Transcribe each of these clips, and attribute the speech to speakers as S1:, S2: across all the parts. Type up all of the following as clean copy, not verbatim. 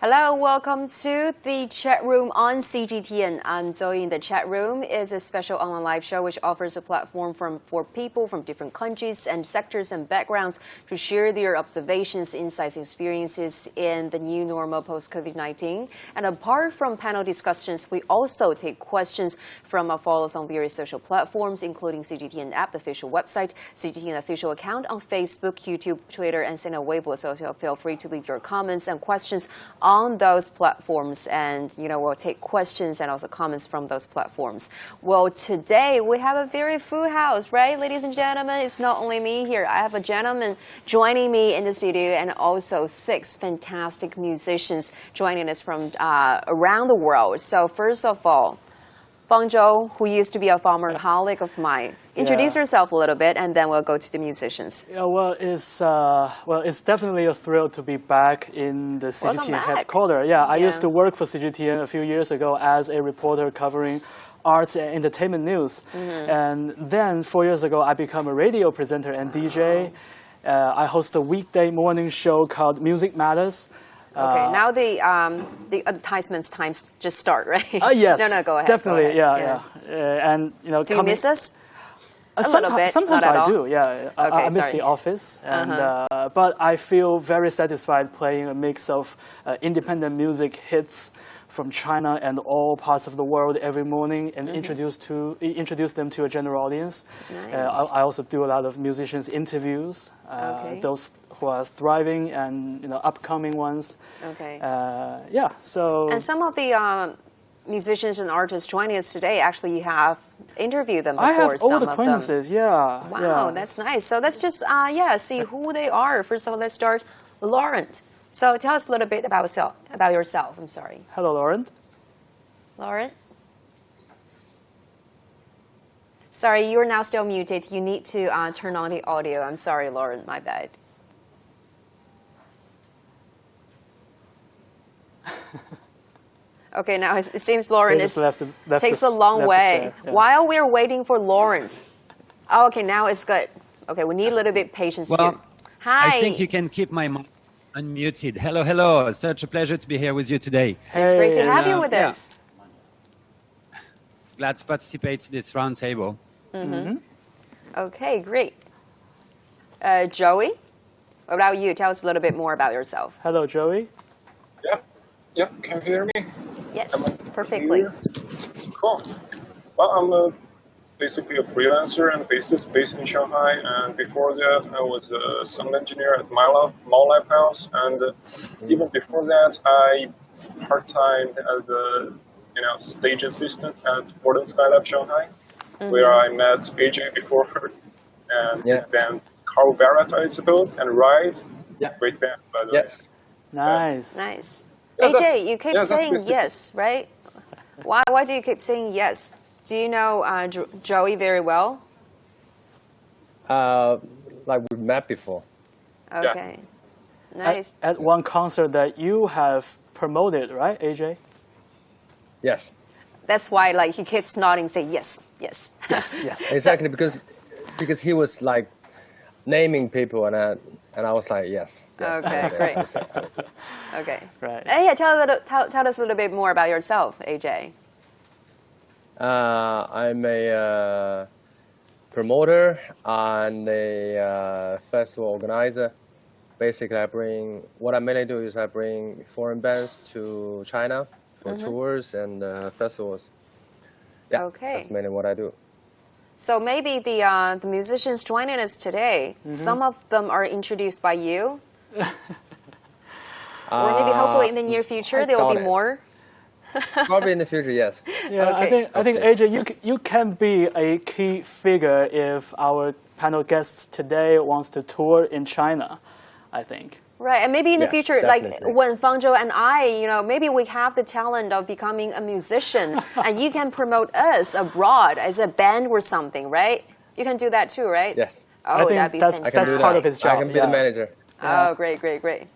S1: Hello, welcome to the chat room on CGTN. I'm Zoe. The chat room is a special online live show which offers a platform for people from different countries and sectors and backgrounds to share their observations, insights, experiences in the new normal post-COVID-19. And apart from panel discussions, we also take questions from our followers on various social platforms, including CGTN app, the official website, CGTN official account on Facebook, YouTube, Twitter, and Sina Weibo. So feel free to leave your comments and questions on those platforms, and we'll take questions and also comments from those platforms. Well, today we have a very full house, right, ladies and gentlemen? It's not only me here. I have a gentleman joining me in the studio, and also 6 fantastic musicians joining us from around the world. So first of all, Fang Zhou, who used to be a former colleague of mine. Introduce yourself a little bit, and then we'll go to the musicians.
S2: Yeah, it's definitely a thrill to be back in the CGTN headquarters. Yeah, I used to work for CGTN a few years ago as a reporter covering arts and entertainment news. And then 4 years ago, I became a radio presenter and DJ. I host a weekday morning show called Music Matters.
S1: Okay, now the advertisements times just start, right?
S2: Yes.
S1: No, go ahead.
S2: Definitely, yeah. And
S1: do you miss us? A
S2: little
S1: bit.
S2: Sometimes I do, yeah.
S1: Okay,
S2: I miss the office, and but I feel very satisfied playing a mix of independent music hits from China and all parts of the world every morning, and introduce them to a general audience.
S1: Nice.
S2: I also do a lot of musicians interviews, those who are thriving and upcoming ones.
S1: Okay.
S2: So.
S1: And some of the musicians and artists joining us today, actually, you have interviewed them before.
S2: I have
S1: old
S2: acquaintances, yeah.
S1: Wow, that's nice. So let's just see who they are. First of all, let's start with Laurent. So tell us a little bit about yourself. I'm sorry.
S2: Hello, Laurent.
S1: Laurent? Sorry, you're now still muted. You need to turn on the audio. I'm sorry, Laurent, my bad. Okay, now it seems Laurent takes a long way. While we're waiting for Laurent. Oh, okay, now it's good. Okay, we need a little bit patience here. Hi.
S3: I think you can keep my mic unmuted. Hello. It's such a pleasure to be here with you today.
S1: It's great to have you with us.
S3: Glad to participate to this roundtable.
S1: Okay, great. Joey, what about you? Tell us a little bit more about yourself.
S2: Hello, Joey.
S4: Yeah, can you hear me?
S1: Yes, perfectly.
S4: Cool. Well, I'm basically a freelancer and bassist based in Shanghai. And before that, I was a sound engineer at Mall Live House. And even before that, I part-timed as a stage assistant at Ford Skylab Shanghai, where I met AJ before her, and his band Carl Barrett, I suppose, and Ride. Yeah, great band, by the way.
S2: Nice.
S1: Nice.
S4: Yeah,
S1: AJ, you keep saying yes, right? Why do you keep saying yes? Do you know Joey very well?
S5: Like we've met before.
S1: Okay. Nice.
S2: At one concert that you have promoted, right, AJ?
S5: Yes.
S1: That's why he keeps nodding, saying yes.
S5: Exactly, because he was like naming people, and I was like yes.
S1: Okay, great. Okay.
S2: Right.
S1: Yeah, tell us a little bit more about yourself, AJ.
S5: I'm a promoter and a festival organizer. Basically, what I mainly do is I bring foreign bands to China for tours and festivals. Yeah, that's mainly what I do.
S1: So maybe the musicians joining us today, some of them are introduced by you? Or maybe hopefully in the near future there will be more?
S5: Probably in the future, yes.
S2: Yeah, okay. I think AJ, you can be a key figure if our panel guests today wants to tour in China, I think.
S1: Right, and maybe in the future,
S5: definitely.
S1: when Fang Zhou and I, maybe we have the talent of becoming a musician, and you can promote us abroad as a band or something, right? You can do that too, right?
S5: Yes.
S1: Oh, that'd be fantastic.
S2: That's part of his job.
S5: I can be the manager.
S1: Oh, great.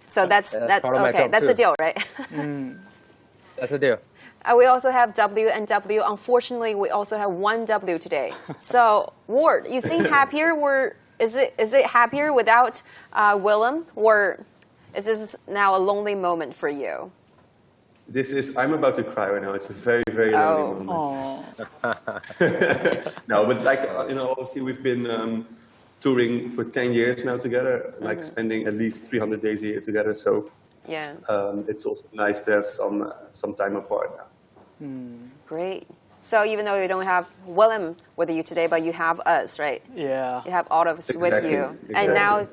S1: So that's okay. That's the deal, right?
S5: That's the deal.
S1: We also have W and W. Unfortunately, we also have one W today. So, Ward, you seem happier. Is it happier without Willem, or is this now a lonely moment for you?
S6: I'm about to cry right now. It's a very, very lonely moment. No, but like, obviously we've been touring for 10 years now together, like spending at least 300 days a year together. So
S1: Yeah.
S6: It's also nice to have some time apart now.
S1: Great. So even though you don't have Willem with you today, but you have us, right?
S2: Yeah.
S1: You have all of us with you. And now,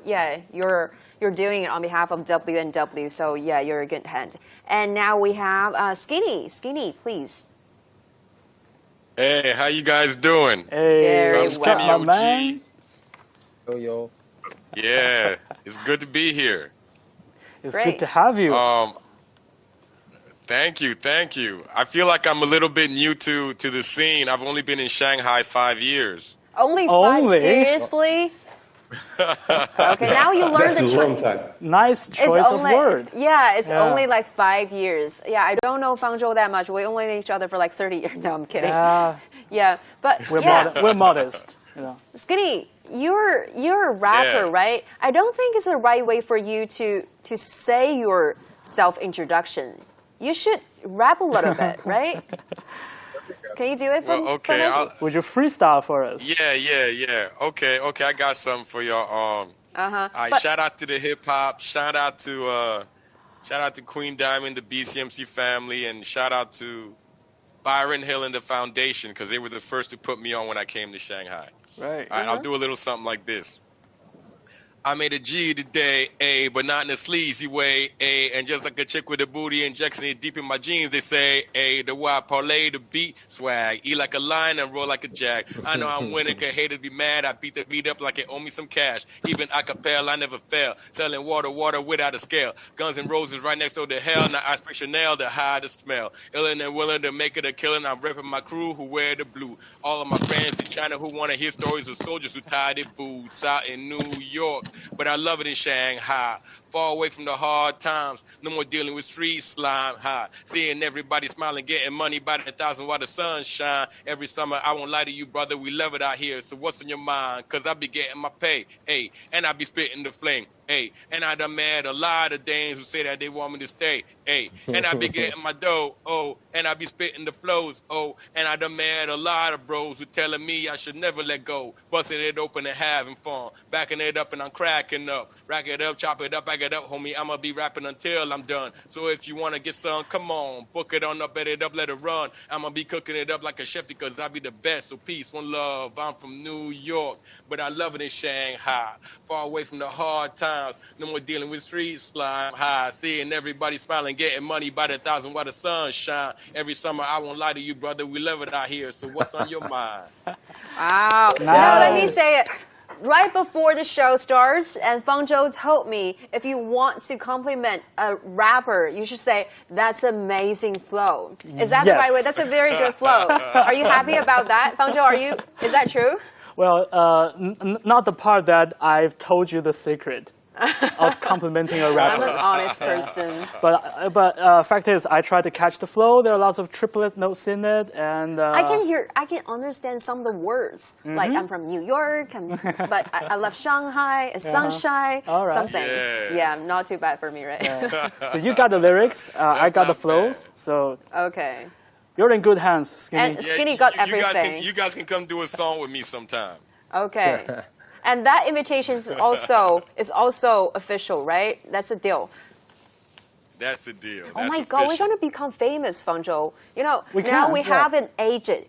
S1: you're doing it on behalf of W&W, so yeah, you're a good hand. And now we have Skinny. Skinny, please.
S7: Hey, how you guys doing?
S2: Hey,
S1: Very
S7: so I'm
S1: well.
S7: Skinny OG.
S2: man.
S5: Yo.
S7: Yeah, it's good to be here.
S2: It's
S1: Great.
S2: good to have you.
S7: Thank you. I feel like I'm a little bit new to the scene. I've only been in Shanghai 5 years.
S1: Only 5?
S2: Only?
S1: Seriously? Okay, now you learned
S6: That's
S1: the
S6: a long time.
S2: Nice choice of word.
S1: Yeah, it's
S2: Yeah.
S1: only like 5 years. Yeah, I don't know Fang Zhou that much. We only know each other for like 30 years. No, I'm kidding.
S2: Yeah,
S1: Yeah, but
S2: we're modest.
S1: Skinny, you're a rapper,
S7: Yeah.
S1: right? I don't think it's the right way for you to say your self-introduction. You should rap a little bit, right? Can you do it for,
S7: Well, okay.
S1: for us?
S2: Would you freestyle for us?
S7: Yeah. Okay, I got something for y'all. All right,
S1: But-
S7: shout out to the hip hop. Shout out to Queen Diamond, the BCMC family, and shout out to Byron Hill and the Foundation because they were the first to put me on when I came to Shanghai.
S2: Right.
S7: All right, I'll do a little something like this. I made a G today, but not in a sleazy way, and just like a chick with a booty injecting it deep in my jeans, they say, the way I parlay the beat, swag, eat like a lion and roll like a jack. I know I'm winning, cause haters be mad, I beat the beat up like they owe me some cash. Even acapella, I never fail, selling water without a scale. Guns and Roses right next door to hell, now I spray Chanel to hide the smell. Illin' and willing to make it a killing, I'm repping my crew who wear the blue. All of my friends in China who wanna hear stories of soldiers who tied their boots out in New York. But I love it in Shanghai. Far away from the hard times. No more dealing with street slime. Seeing everybody smiling, getting money by the 1,000 while the sun shine. Every summer, I won't lie to you, brother. We love it out here. So what's on your mind? Cause I be getting my pay. Hey, and I be spitting the flame. Hey, and I done met a lot of dames who say that they want me to stay. Hey, and I be getting my dough. Oh, and I be spitting the flows. Oh, and I done met a lot of bros who telling me I should never let go. Busting it open and having fun. Backing it up and I'm cracking up. Rack it up, chop it up, back it up, homie. I'ma be rapping until I'm done. So if you wanna get some, come on. Book it on up, bet it up, let it run. I'ma be cooking it up like a chef because I be the best. So peace, one love. I'm from New York, but I love it in Shanghai. Far away from the hard times. No more dealing with street slime. High, seeing everybody smiling, getting money by the 1,000 while the sun shine. Every summer, I won't lie to you, brother. We love it out here. So what's on your mind?
S1: Wow. Now let me say it. Right before the show starts, and Fang Zhou told me if you want to compliment a rapper, you should say, that's amazing flow. Is that the right way? That's a very good flow. Are you happy about that? Fang Zhou, is that true?
S2: Well, not the part that I've told you the secret of complimenting a
S1: I'm
S2: rapper.
S1: an honest person.
S2: But fact is, I try to catch the flow. There are lots of triplet notes in it, and
S1: I can understand some of the words. Like I'm from New York, but I love Shanghai, sunshine,
S2: All right.
S1: something.
S7: Yeah.
S1: Not too bad for me, right?
S2: so you got the lyrics. I got the
S7: not
S2: flow.
S7: bad.
S2: So
S1: Okay.
S2: you're in good hands, Skinny.
S1: And Skinny got everything.
S7: You guys can come do a song with me sometime.
S1: Okay. And that invitation is also official, right? That's a deal.
S7: That's the deal.
S1: Oh my God, we're gonna become famous, Fang Zhou. You know,
S2: We
S1: now
S2: can,
S1: we
S2: yeah.
S1: have an agent.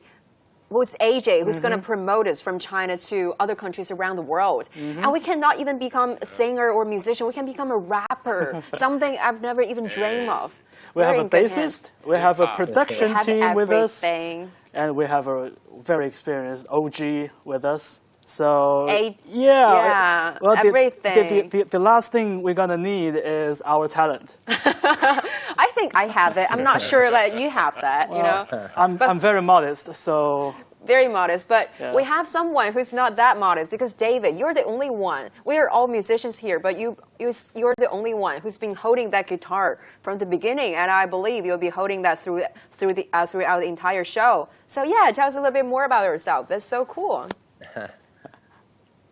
S1: Who's AJ, who's going to promote us from China to other countries around the world. And we cannot even become a singer or musician. We can become a rapper, something I've never even dreamed of.
S2: We
S1: We're
S2: have a
S1: in good hands.
S2: bassist. We have a production
S1: We have
S2: team with us,
S1: everything.
S2: and we have a very experienced OG with us. So
S1: Yeah,
S2: well,
S1: everything.
S2: The last thing we're gonna need is our talent.
S1: I think I have it. I'm not sure that you have that, you know.
S2: I'm very modest, so
S1: Very modest, but
S2: Yeah.
S1: we have someone who's not that modest because David, you're the only one. We are all musicians here, but you're the only one who's been holding that guitar from the beginning, and I believe you'll be holding that throughout the entire show. So yeah, tell us a little bit more about yourself. That's so cool.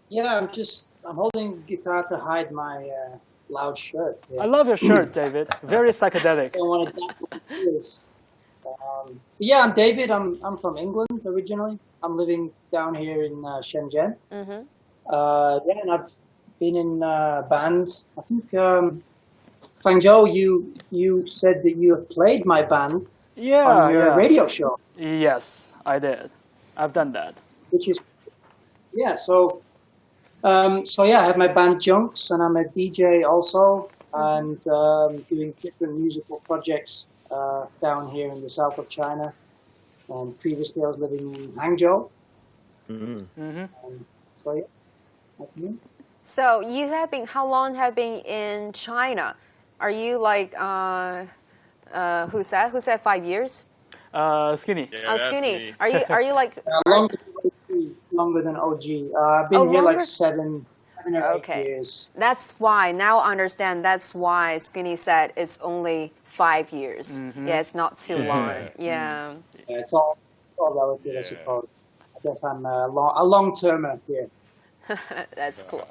S8: Yeah, I'm holding the guitar to hide loud shirt. Yeah.
S2: I love your shirt, David. Very psychedelic.
S8: I want to yeah, I'm David. I'm from England originally. I'm living down here in Shenzhen.
S1: Mm-hmm.
S8: Yeah, and I've been in bands. I think Fangzhou, you said that you have played my band on your radio show.
S2: Yes, I did. I've done that.
S8: Which is, yeah. So yeah, I have my band Junks, and I'm a DJ also, and doing different musical projects down here in the south of China. And previously, I was living in Hangzhou. So yeah, that's me.
S1: So you have been, how long have been in China? Are you like, who said 5 years?
S2: Skinny.
S7: Yeah,
S1: Skinny. Are you like?
S8: Longer than OG. I've been here like 7 or 8 years.
S1: That's why, now I understand, that's why Skinny said it's only 5 years. Yeah, it's not too long. Yeah.
S8: Yeah, it's all relative, I suppose. I guess I'm a long-termer here.
S1: That's cool.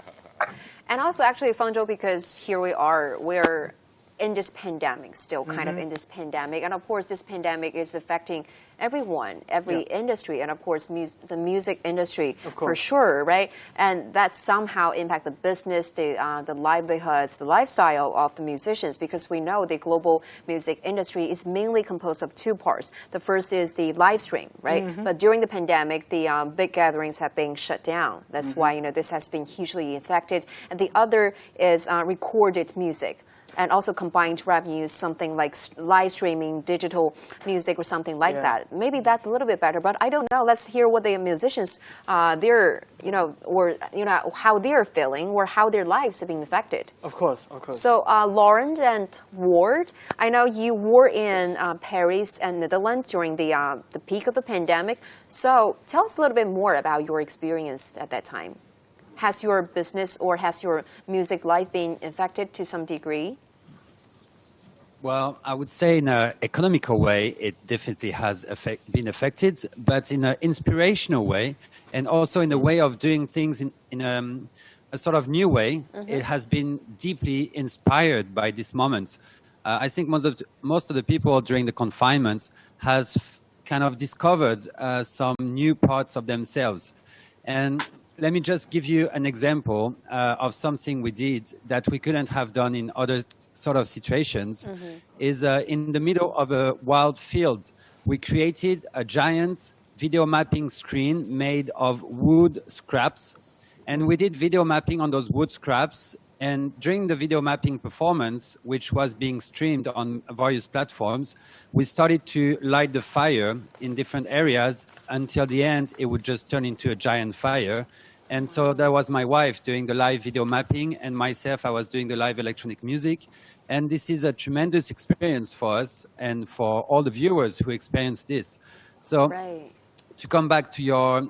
S1: And also actually, Fangzhou, because here we're in this pandemic, still kind of in this pandemic. And of course, this pandemic is affecting everyone, every industry, and of course, the music industry for sure, right? And that somehow impact the business, the livelihoods, the lifestyle of the musicians, because we know the global music industry is mainly composed of two parts. The first is the live stream, right? But during the pandemic, the big gatherings have been shut down. That's why, this has been hugely affected. And the other is recorded music. And also combined revenues, something like live streaming, digital music, or something like that. Maybe that's a little bit better, but I don't know. Let's hear what the musicians, how they're feeling, or how their lives have been affected.
S2: Of course.
S1: So, Lauren and Ward, I know you were in Paris and Netherlands during the peak of the pandemic. So, tell us a little bit more about your experience at that time. Has your business or has your music life been affected to some degree?
S3: Well, I would say in an economical way, it definitely has been affected, but in an inspirational way, and also in a way of doing things in a sort of new way, it has been deeply inspired by this moment. I think most of the people during the confinement has kind of discovered some new parts of themselves. And let me just give you an example of something we did that we couldn't have done in other sort of situations. Is in the middle of a wild field, we created a giant video mapping screen made of wood scraps, and we did video mapping on those wood scraps. And during the video mapping performance, which was being streamed on various platforms, we started to light the fire in different areas until the end, it would just turn into a giant fire. And so that was my wife doing the live video mapping, and myself, I was doing the live electronic music. And this is a tremendous experience for us and for all the viewers who experience this. So to come back to your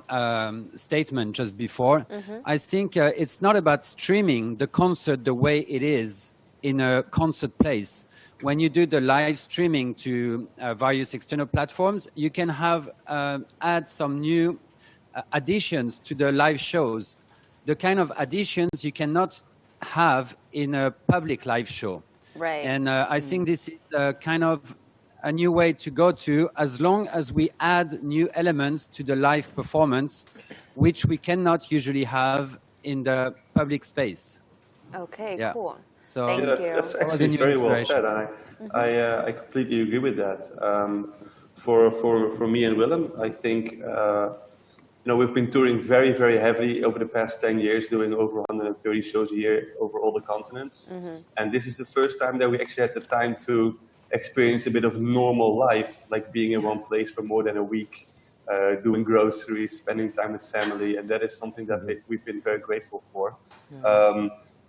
S3: statement just before, I think it's not about streaming the concert the way it is in a concert place. When you do the live streaming to various external platforms, you can have add some new additions to the live shows, the kind of additions you cannot have in a public live show.
S1: Right.
S3: And I think this is kind of a new way to go to, as long as we add new elements to the live performance, which we cannot usually have in the public space.
S1: Okay, cool.
S3: So
S1: Thank you.
S6: That's actually very well said. I completely agree with that. For me and Willem, I think we've been touring very, very heavily over the past 10 years, doing over 130 shows a year over all the continents. And this is the first time that we actually had the time to experience a bit of normal life, like being in one place for more than a week, doing groceries, spending time with family, and that is something that we've been very grateful for.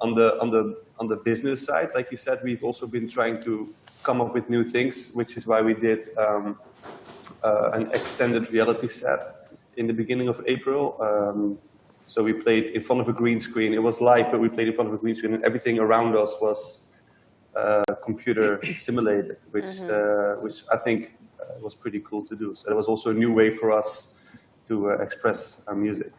S6: On the business side, like you said, we've also been trying to come up with new things, which is why we did an extended reality set in the beginning of April. So we played in front of a green screen. It was live, but we played in front of a green screen, and everything around us was computer simulated, which I think was pretty cool to do. So it was also a new way for us to express our music.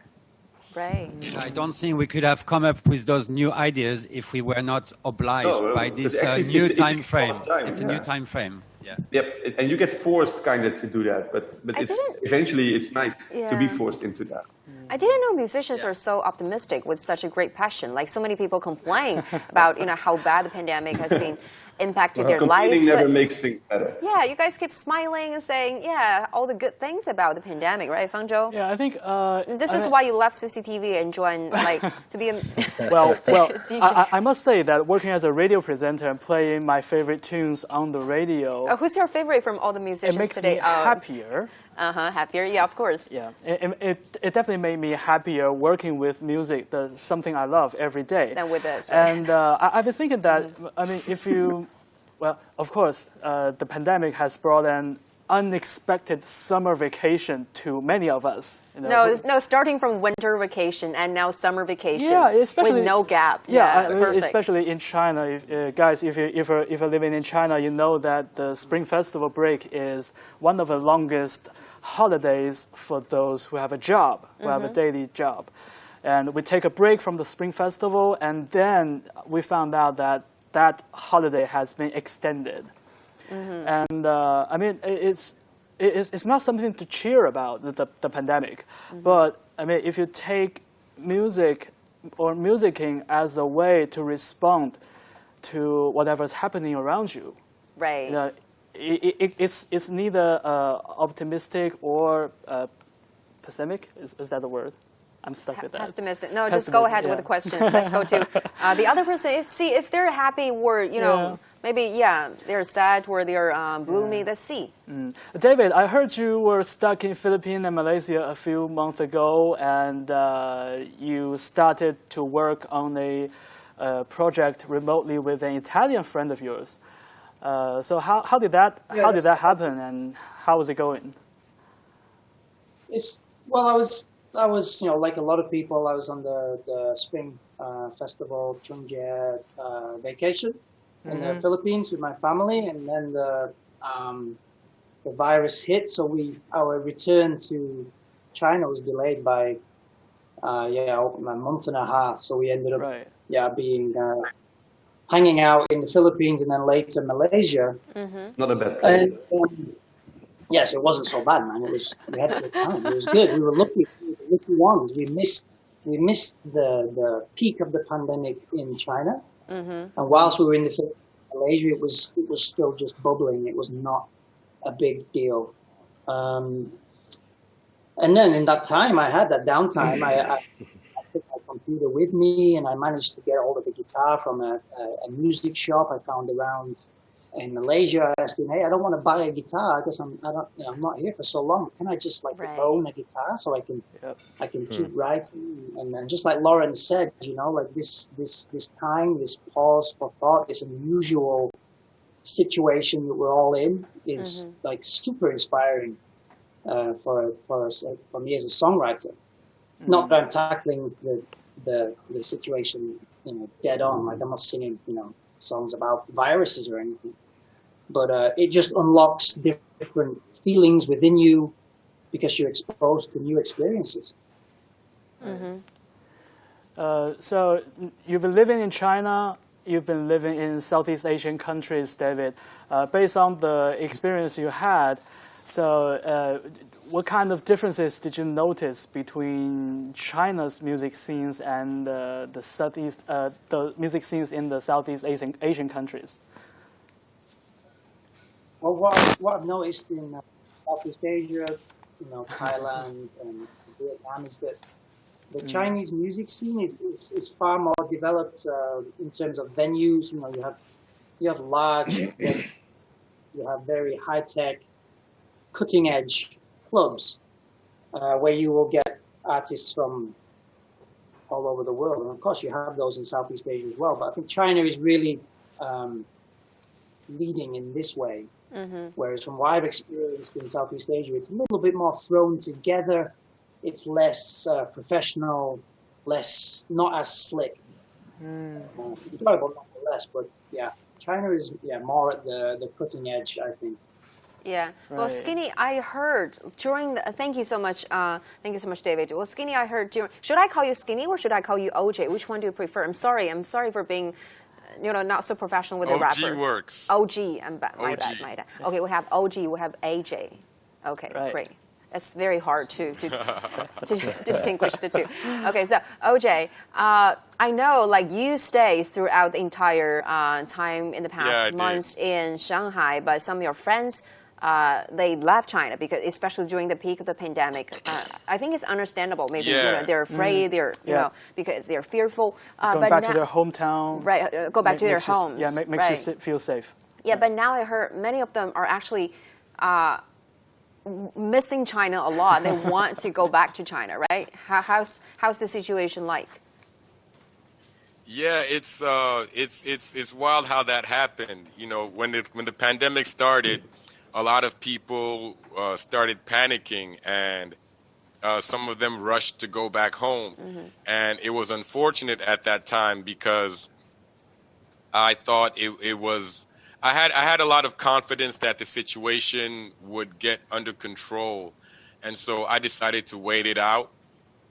S1: Right.
S3: I don't think we could have come up with those new ideas if we were not obliged by this new time frame. It's a new time frame. Yeah.
S6: Yep, and you get forced kind of to do that, but eventually it's nice to be forced into that.
S1: I didn't know musicians are so optimistic with such a great passion. Like so many people complain about how bad the pandemic has been impacting their lives.
S6: Complaining never makes things better.
S1: Yeah, you guys keep smiling and saying, all the good things about the pandemic, right, Feng Zhou?
S2: Yeah, I think
S1: this is why you left CCTV and joined, to be a
S2: DJ. I must say that working as a radio presenter and playing my favorite tunes on the radio.
S1: Who's your favorite from all the musicians today?
S2: It makes me happier.
S1: Happier, yeah, of course.
S2: Yeah, it definitely made me happier working with music. That's something I love every day.
S1: Than with this, right?
S2: And I've been thinking that, I mean, well, of course, the pandemic has brought an unexpected summer vacation to many of us.
S1: No, starting from winter vacation and now summer vacation.
S2: Yeah, especially
S1: with no gap.
S2: Especially in China, guys. If you're living in China, you know that the Spring Festival break is one of the longest holidays for those who have a job, who have a daily job, and we take a break from the Spring Festival, and then we found out that holiday has been extended. And I mean, it's not something to cheer about, the pandemic. But I mean, if you take music or musicking as a way to respond to whatever's happening around you,
S1: right?
S2: It's neither optimistic or pessimic. Is that the word? I'm stuck with that.
S1: Pessimistic. No, just go ahead with the questions. Let's go to the other person. If they're happy or, maybe, they're sad or they're gloomy, let's see.
S2: David, I heard you were stuck in Philippines and Malaysia a few months ago, and you started to work on a project remotely with an Italian friend of yours. So how did that happen, and how was it going?
S8: I was, like a lot of people, I was on the Spring Festival Chungjie vacation in the Philippines with my family, and then the virus hit, so our return to China was delayed by a month and a half. So we ended up being hanging out in the Philippines and then later Malaysia.
S6: Not a bad place.
S8: Yes, it wasn't so bad, man. We had a good time. It was good. We were lucky ones. We missed the peak of the pandemic in China, and whilst we were in the Philippines, Malaysia, it was still just bubbling. It was not a big deal. And then in that time, I had that downtime. I took my computer with me, and I managed to get hold of a guitar from a music shop I found around in Malaysia. I asked him, "Hey, I don't want to buy a guitar because I'm not here for so long. Can I just own a guitar so I can keep writing?" And then just like Lauren said, like this time, this pause for thought, this unusual situation that we're all in is like super inspiring for me as a songwriter. Not that I'm tackling the situation dead on, like I'm not singing songs about viruses or anything, but it just unlocks different feelings within you because you're exposed to new experiences.
S2: So you've been living in China, you've been living in Southeast Asian countries, David. Based on the experience you had, so what kind of differences did you notice between China's music scenes and the music scenes in the Southeast Asian countries?
S8: Well, what I've noticed in Southeast Asia, Thailand and Vietnam, is that the Chinese music scene is far more developed in terms of venues. You have large, you have very high tech, cutting edge clubs where you will get artists from all over the world, and of course you have those in Southeast Asia as well. But I think China is really leading in this way. Whereas from what I've experienced in Southeast Asia, it's a little bit more thrown together. It's less professional, not as slick. Enjoyable nonetheless, but China is more at the cutting edge, I think.
S1: Yeah. Well,
S2: Right.
S1: Skinny, I heard during the. Thank you so much. Thank you so much, David. Well, Skinny, I heard during. Should I call you Skinny or should I call you OJ? Which one do you prefer? I'm sorry. I'm sorry for being, not so professional with the rapper.
S7: OG works.
S1: OG. My
S7: OG.
S1: bad. My bad. Okay, we have OG. We have AJ. Okay,
S2: Right.
S1: great. It's very hard to distinguish the two. Okay, so OJ, I know like you stay throughout the entire time in the past months in Shanghai, but some of your friends they left China because, especially during the peak of the pandemic. I think it's understandable. Maybe they're afraid. They're because they're fearful.
S2: Going
S1: but
S2: back
S1: now,
S2: to their hometown.
S1: right? Go back to their homes.
S2: Yeah, makes you feel safe.
S1: Yeah, but now I heard many of them are actually missing China a lot. They want to go back to China, right? How's the situation like?
S7: Yeah, it's wild how that happened. When the pandemic started, a lot of people started panicking, and some of them rushed to go back home. And it was unfortunate at that time because I thought it was. I had a lot of confidence that the situation would get under control, and so I decided to wait it out.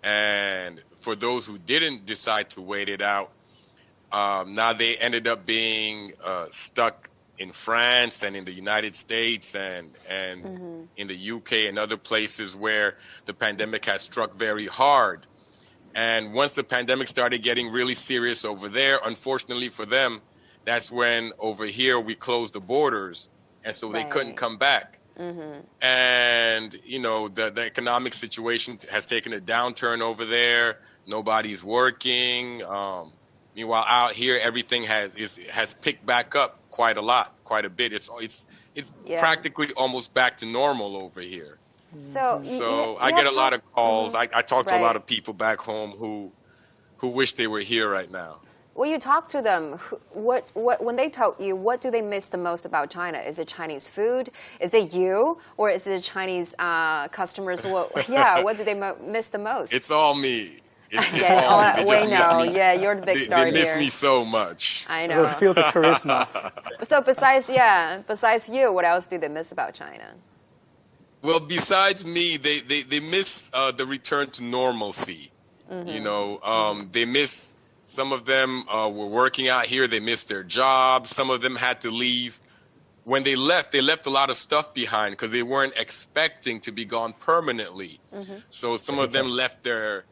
S7: And for those who didn't decide to wait it out, now they ended up being stuck in France and in the United States and in the UK and other places where the pandemic has struck very hard. And once the pandemic started getting really serious over there, unfortunately for them, that's when over here we closed the borders, and so they couldn't come back. And the economic situation has taken a downturn over there. Nobody's working. Meanwhile, out here everything has picked back up quite a bit. It's practically almost back to normal over here. So I get a lot of calls. I talk to a lot of people back home who wish they were here right now.
S1: Well, you talk to them. When they told you, what do they miss the most about China? Is it Chinese food? Is it you? Or is it Chinese customers? What do they miss the most?
S7: It's all me. It's all me.
S1: We know. Yeah, you're the big star
S7: here. They miss me so much.
S1: I know.
S2: I feel the charisma.
S1: So besides you, what else do they miss about China?
S7: Well, besides me, they miss the return to normalcy. They miss. Some of them were working out here. They missed their jobs. Some of them had to leave. When they left a lot of stuff behind because they weren't expecting to be gone permanently. So some of them left their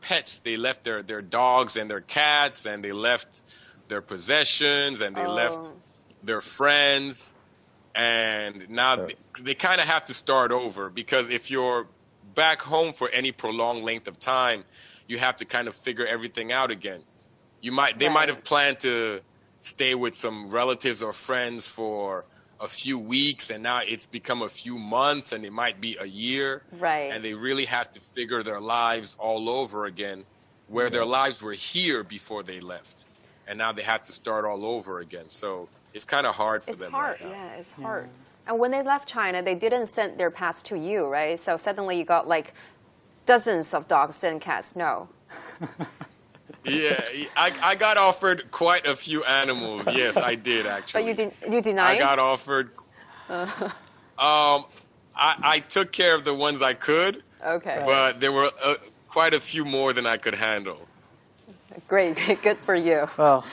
S7: pets. They left their dogs and their cats, and they left their possessions, and they left their friends. And now they kind of have to start over, because if you're back home for any prolonged length of time, you have to kind of figure everything out again. They might have planned to stay with some relatives or friends for a few weeks, and now it's become a few months, and it might be a year.
S1: Right.
S7: And they really have to figure their lives all over again, where their lives were here before they left, and now they have to start all over again. So it's kind of hard for them.
S1: It's hard.
S7: Right now.
S1: Yeah, it's hard. And when they left China, they didn't send their pets to you, right? So suddenly you got like dozens of dogs and cats. No.
S7: Yeah, I got offered quite a few animals. Yes, I did actually.
S1: But you denied?
S7: I got offered. I took care of the ones I could.
S1: Okay.
S7: But there were quite a few more than I could handle.
S1: Great, good for you.
S2: Well,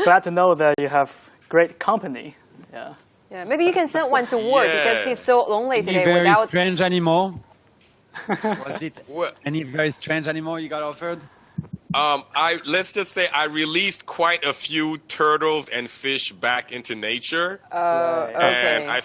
S2: glad to know that you have great company. Yeah.
S1: Yeah, maybe you can send one to work because he's so lonely today.
S3: Any very
S1: without
S3: strange animal? Was it any very strange animal you got offered?
S7: Let's just say I released quite a few turtles and fish back into nature.
S1: Okay.
S7: And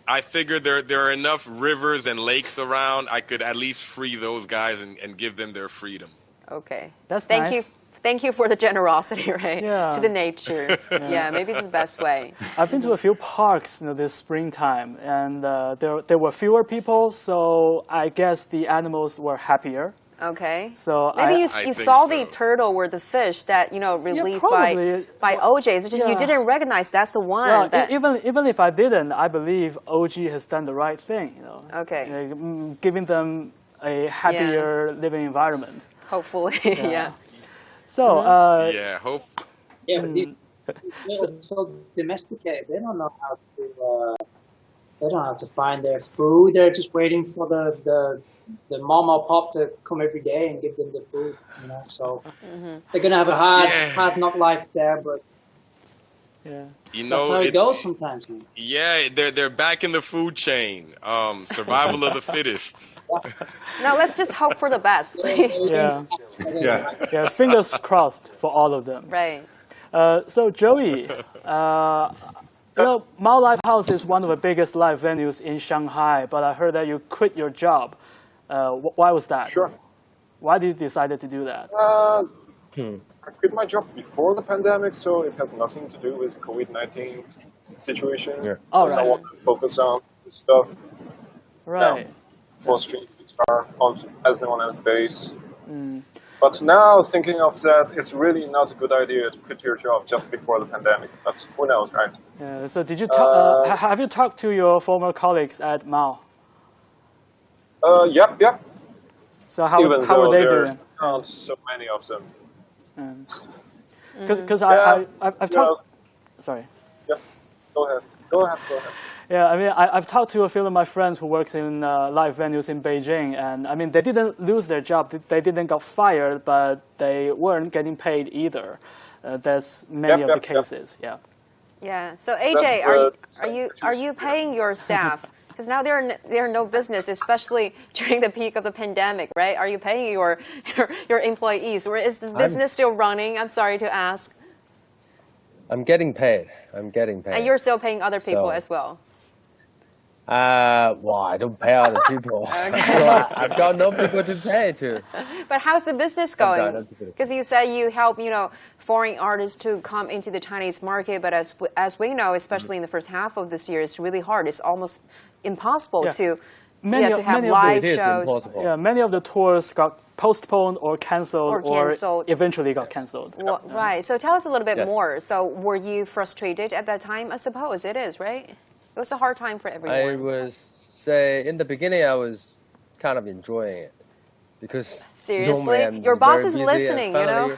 S7: I figured there are enough rivers and lakes around. I could at least free those guys and give them their freedom.
S1: Okay.
S2: That's
S1: Thank
S2: nice.
S1: you. Thank you for the generosity, right?
S2: Yeah.
S1: To the nature. Yeah, maybe it's the best way.
S2: I've been to a few parks, this springtime, and there were fewer people, so I guess the animals were happier.
S1: Okay.
S2: So
S1: maybe you saw
S7: so.
S1: the turtle or the fish that released
S2: probably.
S1: by OJ. It's just you didn't recognize that's the one.
S2: Well,
S1: that,
S2: even if I didn't, I believe OG has done the right thing.
S1: Okay.
S2: Giving them a happier living environment.
S1: Hopefully, yeah.
S2: So
S7: hope.
S8: Yeah, but they're so domesticated. They don't know how to they don't have to find their food. They're just waiting for the mom or pop to come every day and give them the food, you know. So they're gonna have a hard knock life there, but
S7: you know,
S8: that's how it goes sometimes, man.
S7: Yeah, they're back in the food chain. Survival of the fittest.
S1: Now let's just hope for the best, please.
S2: Yeah. Fingers crossed for all of them.
S1: Right.
S2: So Joey, you know, Mao Live House is one of the biggest live venues in Shanghai, but I heard that you quit your job. Why was that?
S4: Sure.
S2: Why did you decide to do that?
S4: I quit my job before the pandemic, so it has nothing to do with COVID-19 situation.
S2: All right.
S4: I want to focus on the stuff.
S2: Right.
S4: For streaming guitar as known as bass. But now, thinking of that, it's really not a good idea to quit your job just before the pandemic. But who knows, right?
S2: Yeah. So did you have you talked to your former colleagues at Mao?
S4: Yep.
S2: So how are they doing?
S4: Not so many of them.
S2: Because I've talked. Sorry.
S4: Yeah. Go ahead.
S2: Yeah, I mean, I've talked to a few of my friends who works in live venues in Beijing, and I mean, they didn't lose their job, they didn't get fired, but they weren't getting paid either. There's many of the cases.
S1: Yeah. So AJ, are you paying your staff? Because now they're no business, especially during the peak of the pandemic, right? Are you paying your employees, or is the business still running? I'm sorry to ask.
S5: I'm getting paid. And
S1: you're still paying other people as well.
S5: Well, I don't pay other people. So I've got no people to pay to.
S1: But how's the business going? Because you said you help, foreign artists to come into the Chinese market, but as we know, especially in the first half of this year, it's really hard. It's almost impossible to have live shows.
S2: Yeah, many of the tours got postponed or canceled or eventually got canceled.
S1: Well, right. So tell us a little bit more. So were you frustrated at that time? I suppose it is, right? It was a hard time for everyone.
S5: I would say in the beginning I was kind of enjoying it because
S1: seriously, your boss is listening, finally,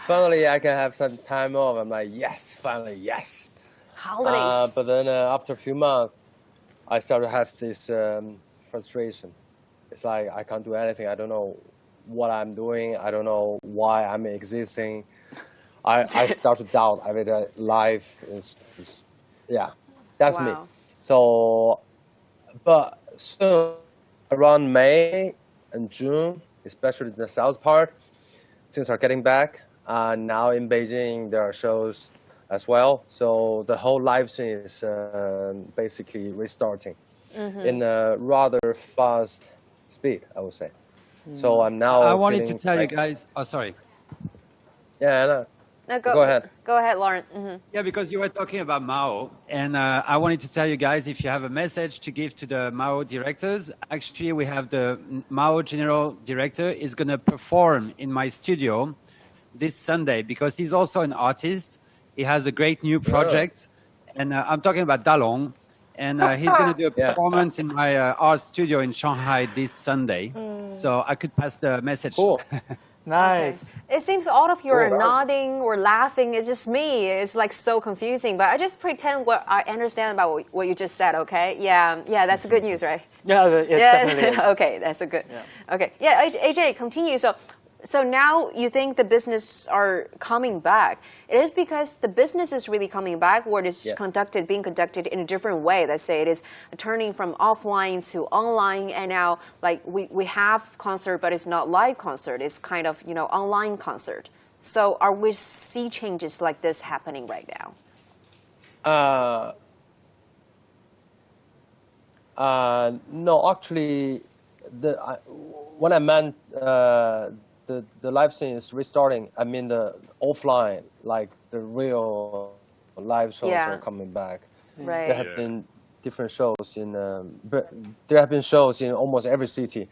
S5: finally, I can have some time off. I'm like, yes, finally, yes.
S1: Holidays.
S5: But then after a few months, I started to have this frustration. It's like I can't do anything. I don't know what I'm doing. I don't know why I'm existing. I start to doubt. I mean, life is that's me. So, but soon, around May and June, especially the south part, things are getting back. Now in Beijing, there are shows as well. So the whole live scene is basically restarting in a rather fast speed, I would say. So I'm now.
S3: I wanted to tell you guys. Oh, sorry.
S5: Yeah, no.
S1: No,
S5: go ahead.
S1: Go ahead, Lauren.
S3: Yeah, because you were talking about Mao, and I wanted to tell you guys, if you have a message to give to the Mao directors, actually we have the Mao general director is going to perform in my studio this Sunday because he's also an artist. He has a great new project, and I'm talking about Dalong, and he's going to do a performance in my art studio in Shanghai this Sunday. So I could pass the message.
S5: Cool.
S2: Nice.
S1: Okay. It seems all of you are nodding or laughing. It's just me. It's like so confusing. But I just pretend what I understand about what you just said. Okay. Yeah. That's good news, right?
S2: Yeah. It definitely is.
S1: Okay. That's a good. Yeah. Okay. Yeah. AJ, continue. So now you think the business are coming back. It is because the business is really coming back, or it is being conducted in a different way. Let's say it is turning from offline to online, and now like we have concert, but it's not live concert. It's kind of online concert. So are we see changes like this happening right now?
S5: No, actually, when I meant the live scene is restarting. I mean the offline, like the real live shows are coming back.
S1: Right.
S5: There have been different shows in, there have been shows in almost every city.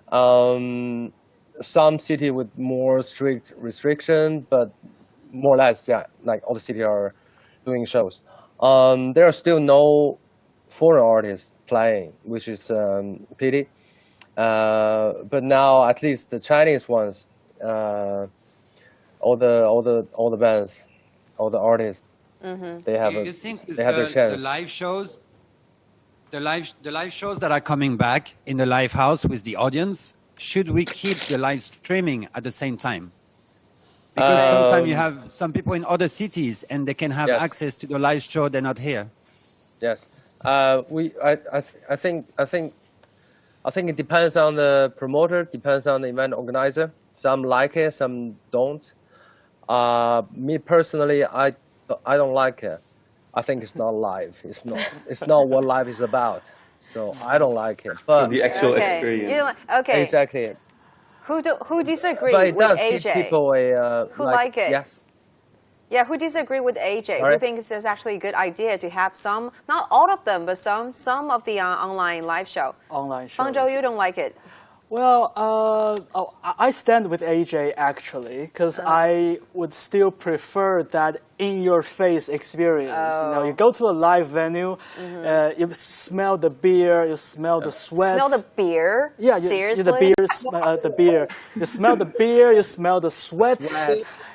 S5: Some city with more strict restriction, but more or less, like all the cities are doing shows. There are still no foreign artists playing, which is pity. But now at least the Chinese ones, all the bands, all the artists, they have
S3: you think
S5: they have their chance.
S3: The live shows, the live shows that are coming back in the live house with the audience, should we keep the live streaming at the same time? Because sometimes you have some people in other cities and they can have access to the live show, they're not here.
S5: Yes, I think it depends on the promoter, depends on the event organizer. Some like it, some don't. Me personally, I don't like it. I think it's not live. It's not what live is about. So I don't like it. But
S6: the actual experience.
S1: Okay.
S5: Exactly.
S1: Who disagree
S5: But it
S1: with
S5: does
S1: AJ?
S5: give people a
S1: Who like it?
S5: Yes.
S1: Yeah, who disagree with AJ?
S5: Sorry?
S1: Who thinks it's actually a good idea to have some, not all of them, but some of the online live show?
S2: Online shows.
S1: Fangzhou, you don't like it?
S2: Well, I stand with AJ actually, because I would still prefer that in-your-face experience. You know, you go to a live venue, you smell the beer, you smell the sweat.
S1: Smell the beer?
S2: Yeah,
S1: Seriously?
S2: the beer. You smell the beer, you smell the sweat.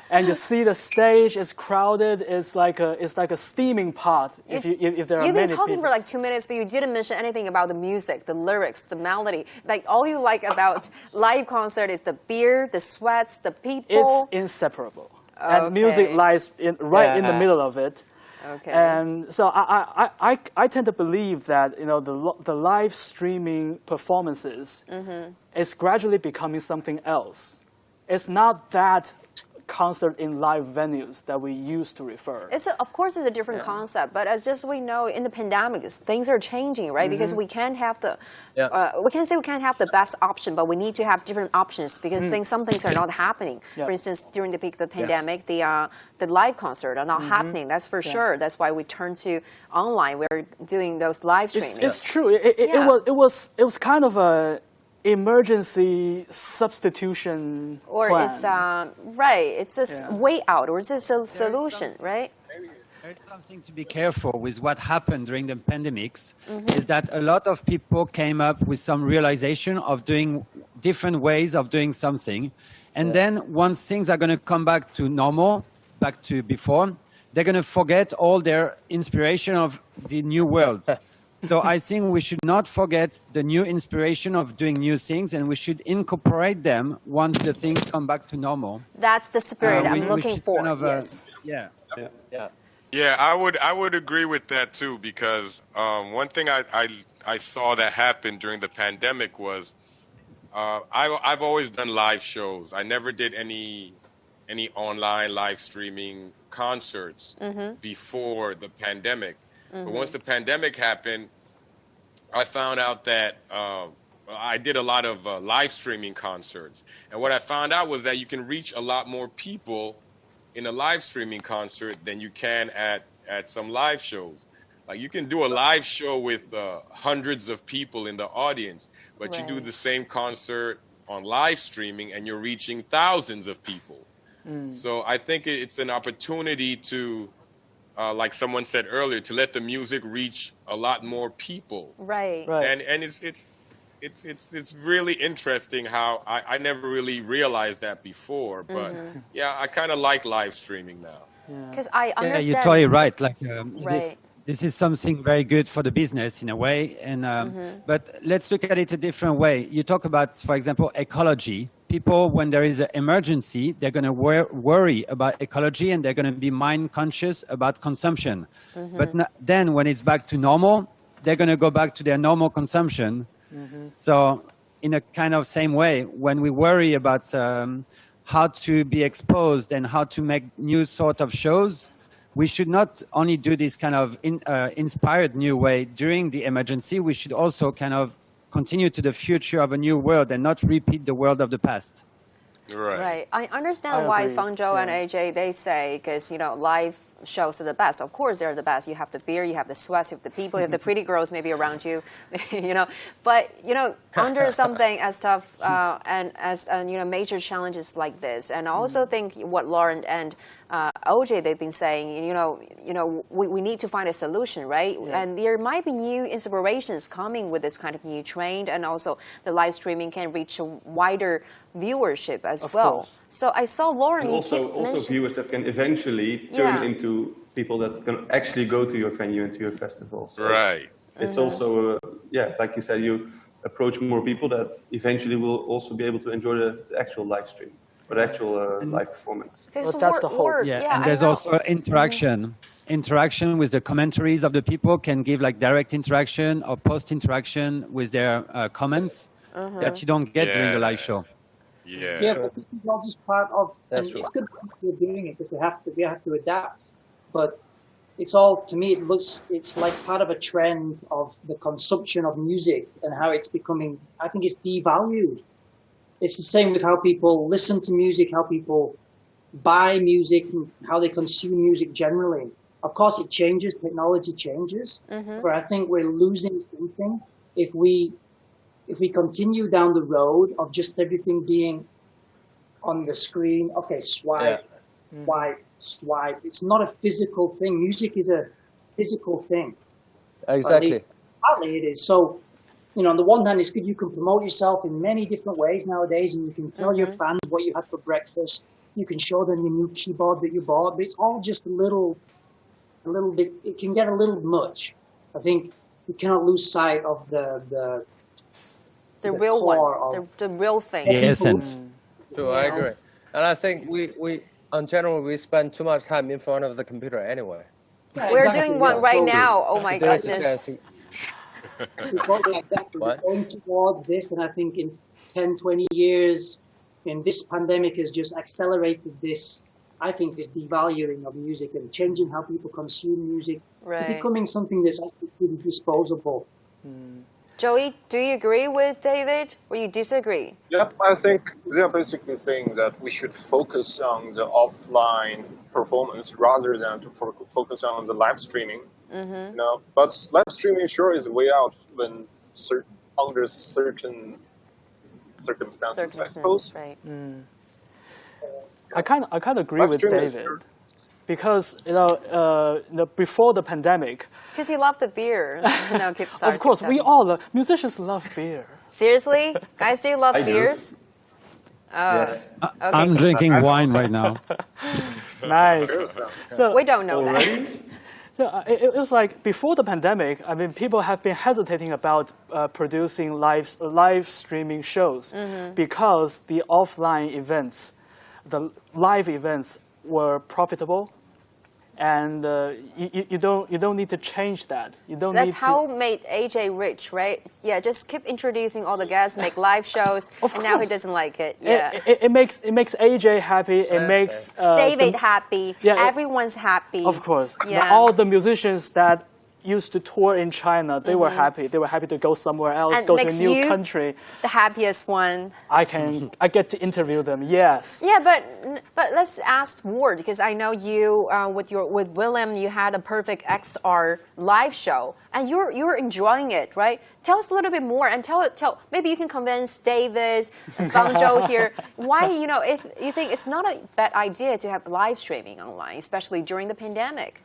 S2: And you see the stage is crowded. It's like a steaming pot. If there are many people.
S1: You've been talking for like 2 minutes, but you didn't mention anything about the music, the lyrics, the melody. Like all you like about live concert is the beer, the sweats, the people.
S2: It's inseparable, and music lies right in the middle of it.
S1: Okay.
S2: And so I tend to believe that the live streaming performances is gradually becoming something else. It's not that concert in live venues that we used to refer.
S1: Of course, it's a different concept, but as just we know, in the pandemic, things are changing, right? Because we can't have we can't say we can't have the best option, but we need to have different options because some things are not happening. For instance, during the peak of the pandemic, the live concert are not happening. That's for sure. That's why we turned to online. We're doing those live streaming.
S2: It's true. It was kind of a emergency substitution plan.
S1: It's right. It's a way out, or it's a solution, right?
S3: There's something to be careful with what happened during the pandemics is that a lot of people came up with some realization of doing different ways of doing something. And then once things are going to come back to normal, back to before, they're going to forget all their inspiration of the new world. So I think we should not forget the new inspiration of doing new things, and we should incorporate them once the things come back to normal.
S1: That's the spirit I'm looking for.
S3: Kind of,
S1: yes.
S7: Yeah, I would agree with that too, because one thing I saw that happened during the pandemic was I've always done live shows. I never did any online live streaming concerts before the pandemic. But once the pandemic happened, I found out that I did a lot of live streaming concerts. And what I found out was that you can reach a lot more people in a live streaming concert than you can at some live shows. Like you can do a live show with hundreds of people in the audience, but you do the same concert on live streaming and you're reaching thousands of people. So I think it's an opportunity to, like someone said earlier, to let the music reach a lot more people.
S1: Right.
S7: And it's really interesting how I never really realized that before, but yeah, I kind of like live streaming now.
S1: Because I understand.
S3: Yeah, you're totally right. Like this is something very good for the business in a way, and but let's look at it a different way. You talk about, for example, ecology. People, when there is an emergency, they're going to worry about ecology and they're going to be mind conscious about consumption. But then when it's back to normal, they're going to go back to their normal consumption. So in a kind of same way, when we worry about how to be exposed and how to make new sort of shows, we should not only do this kind of inspired new way during the emergency, we should also kind of continue to the future of a new world and not repeat the world of the past.
S1: Right. I understand why Fangzhou and AJ, they say, because, live shows are the best. Of course, they're the best. You have the beer, you have the sweats, you have the people, you have the pretty girls maybe around you, But, under something as tough and as, major challenges like this, and I also think what Lauren and OJ, they've been saying, we need to find a solution, right? Yeah. And there might be new inspirations coming with this kind of new trend, and also the live streaming can reach a wider viewership as well. Course. So I saw Lauren.
S6: And also viewers that can eventually turn into people that can actually go to your venue and to your festival. So
S7: right.
S6: it's also, like you said, you approach more people that eventually will also be able to enjoy the actual live stream or the actual live performance.
S2: Well, that's the hope.
S3: And there's also interaction with the commentaries of the people, can give like direct interaction or post interaction with their comments that you don't get during the live show.
S8: Yeah, but this is all just part of, and it's good that we're doing it because we have to adapt. But it's all, to me, it's like part of a trend of the consumption of music and how it's becoming, I think it's devalued. It's the same with how people listen to music, how people buy music, and how they consume music generally. Of course, it changes, technology changes, but I think we're losing something if we continue down the road of just everything being on the screen. Okay, swipe, swipe. It's not a physical thing. Music is a physical thing.
S5: Exactly.
S8: Partly it is. So, on the one hand, it's good you can promote yourself in many different ways nowadays, and you can tell your fans what you had for breakfast. You can show them your new keyboard that you bought, but it's all just a little bit. It can get a little much. I think you cannot lose sight of the
S1: real one, the real thing.
S3: The essence.
S5: True, I agree. And I think we in general, we spend too much time in front of the computer anyway.
S8: Yeah,
S1: We're doing one right now. Oh my goodness.
S8: We're going towards this, and I think in 10, 20 years, this pandemic has just accelerated this, I think, this devaluing of music and changing how people consume music to becoming something that's actually disposable.
S1: Joey, do you agree with David or you disagree?
S4: Yep, I think they're basically saying that we should focus on the offline performance rather than to focus on the live streaming. But live streaming sure is a way out when under certain circumstances, I suppose.
S1: Right.
S2: I kind of agree with David. Because before the pandemic,
S1: because you love the beer. No, sorry,
S2: of course, we all musicians love beer.
S1: Seriously, guys, do you love beers?
S6: Yes.
S1: Okay.
S3: I'm drinking wine right now.
S2: Nice. So
S1: we don't know
S6: already?
S1: that.
S2: So it was like before the pandemic. I mean, people have been hesitating about producing live streaming shows because the offline events, the live events, were profitable, and you don't need to change that. You don't.
S1: That's how made AJ rich, right? Yeah, just keep introducing all the guests, make live shows, and now he doesn't like it. Yeah,
S2: it makes AJ happy. It makes
S1: David happy. Yeah, everyone's happy.
S2: Of course.
S1: Yeah.
S2: All the musicians that used to tour in China, they were happy. They were happy to go somewhere else,
S1: and
S2: go to a new country.
S1: The happiest one.
S2: I get to interview them. Yes.
S1: Yeah, but let's ask Ward, because I know you with William, you had a Perfect XR live show, and you're enjoying it, right? Tell us a little bit more, and tell maybe you can convince David and Fangzhou here why if you think it's not a bad idea to have live streaming online, especially during the pandemic.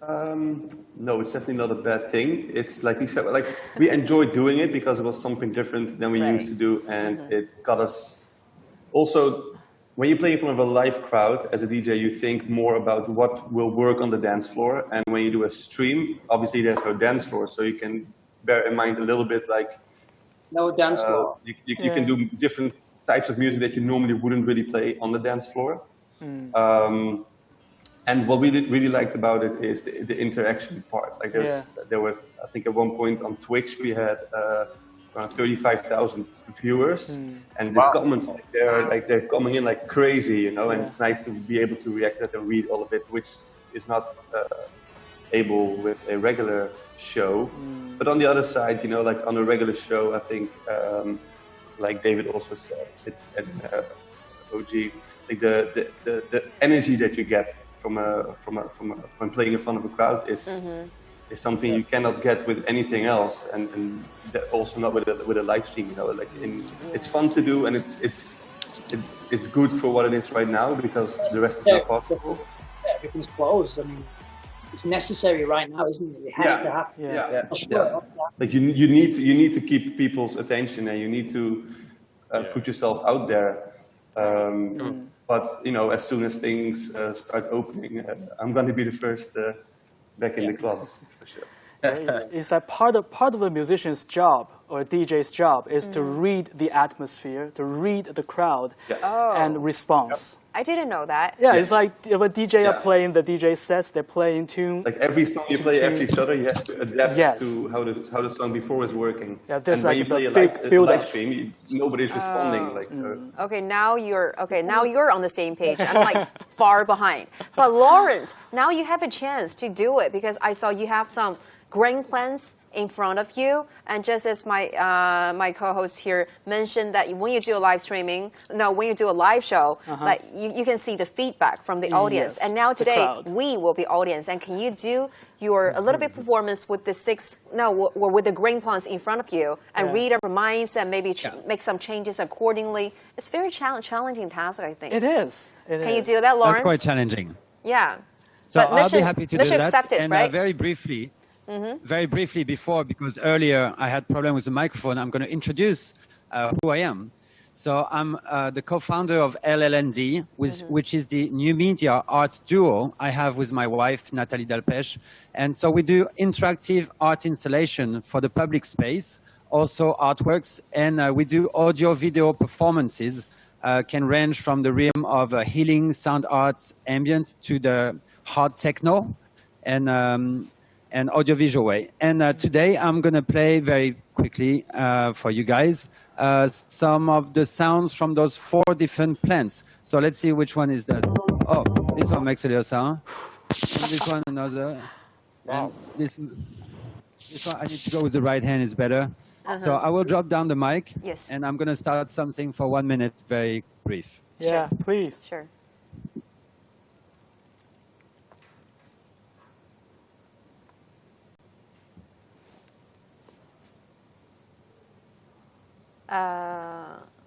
S6: No, it's definitely not a bad thing. It's like you said, like we enjoyed doing it because it was something different than we used to do, and it got us. Also, when you play in front of a live crowd as a DJ, you think more about what will work on the dance floor, and when you do a stream, obviously there's no dance floor, so you can bear in mind a little bit like
S8: no dance floor.
S6: You can do different types of music that you normally wouldn't really play on the dance floor. And what we really liked about it is the interaction part. Like there was, I think at one point on Twitch we had around 35,000 viewers, and the comments they're coming in like crazy, and it's nice to be able to react to that and read all of it, which is not able with a regular show. But on the other side, like on a regular show, I think, like David also said, it's OG, like the energy that you get from when playing in front of a crowd is something you cannot get with anything else, and also not with a live stream. It's fun to do, and it's good for what it is right now because the rest is not possible.
S8: Everything's closed. I mean, it's necessary right now, isn't it? It has to happen.
S6: Yeah. Like you need to keep people's attention, and you need to put yourself out there. But as soon as things start opening, I'm going to be the first back in the clubs for sure.
S2: It's like part of a musician's job or a DJ's job is to read the atmosphere, to read the crowd, and response.
S1: I didn't know that.
S2: Yeah, it's like if a DJ are playing the DJ sets, they play in tune.
S6: Like every song you play after each other, you have to adapt to how the song before was working.
S2: Yeah, there's
S6: and
S2: like
S6: when you play a live stream, nobody's responding. Like so.
S1: Okay, now you're on the same page. I'm like far behind. But Lauren, now you have a chance to do it because I saw you have some grand plans in front of you, and just as my my co-host here mentioned that when you do a live streaming, when you do a live show, like you can see the feedback from the audience. And now today we will be audience. And can you do your a little bit performance with the with the grand plans in front of you and read our minds and maybe make some changes accordingly? It's very challenging task, I think.
S2: It is.
S1: Can you do that, Lauren?
S3: That's quite challenging.
S1: Yeah.
S3: So I'll be happy to do that.
S1: Accepted,
S3: and
S1: right?
S3: very briefly before, because earlier I had problem with the microphone, I'm going to introduce who I am. So I'm the co-founder of LLND, which is the new media art duo I have with my wife, Nathalie Dalpech. And so we do interactive art installation for the public space, also artworks, and we do audio-video performances, can range from the realm of healing, sound arts, ambient, to the hard techno, and audiovisual way. And today I'm going to play very quickly for you guys some of the sounds from those 4 different plants. So let's see which one is that. Oh, this one makes a little sound. And this one another. And this one I need to go with the right hand, is better. So I will drop down the mic.
S1: Yes.
S3: And I'm going to start something for 1 minute, very brief.
S2: Yeah, please.
S1: Sure.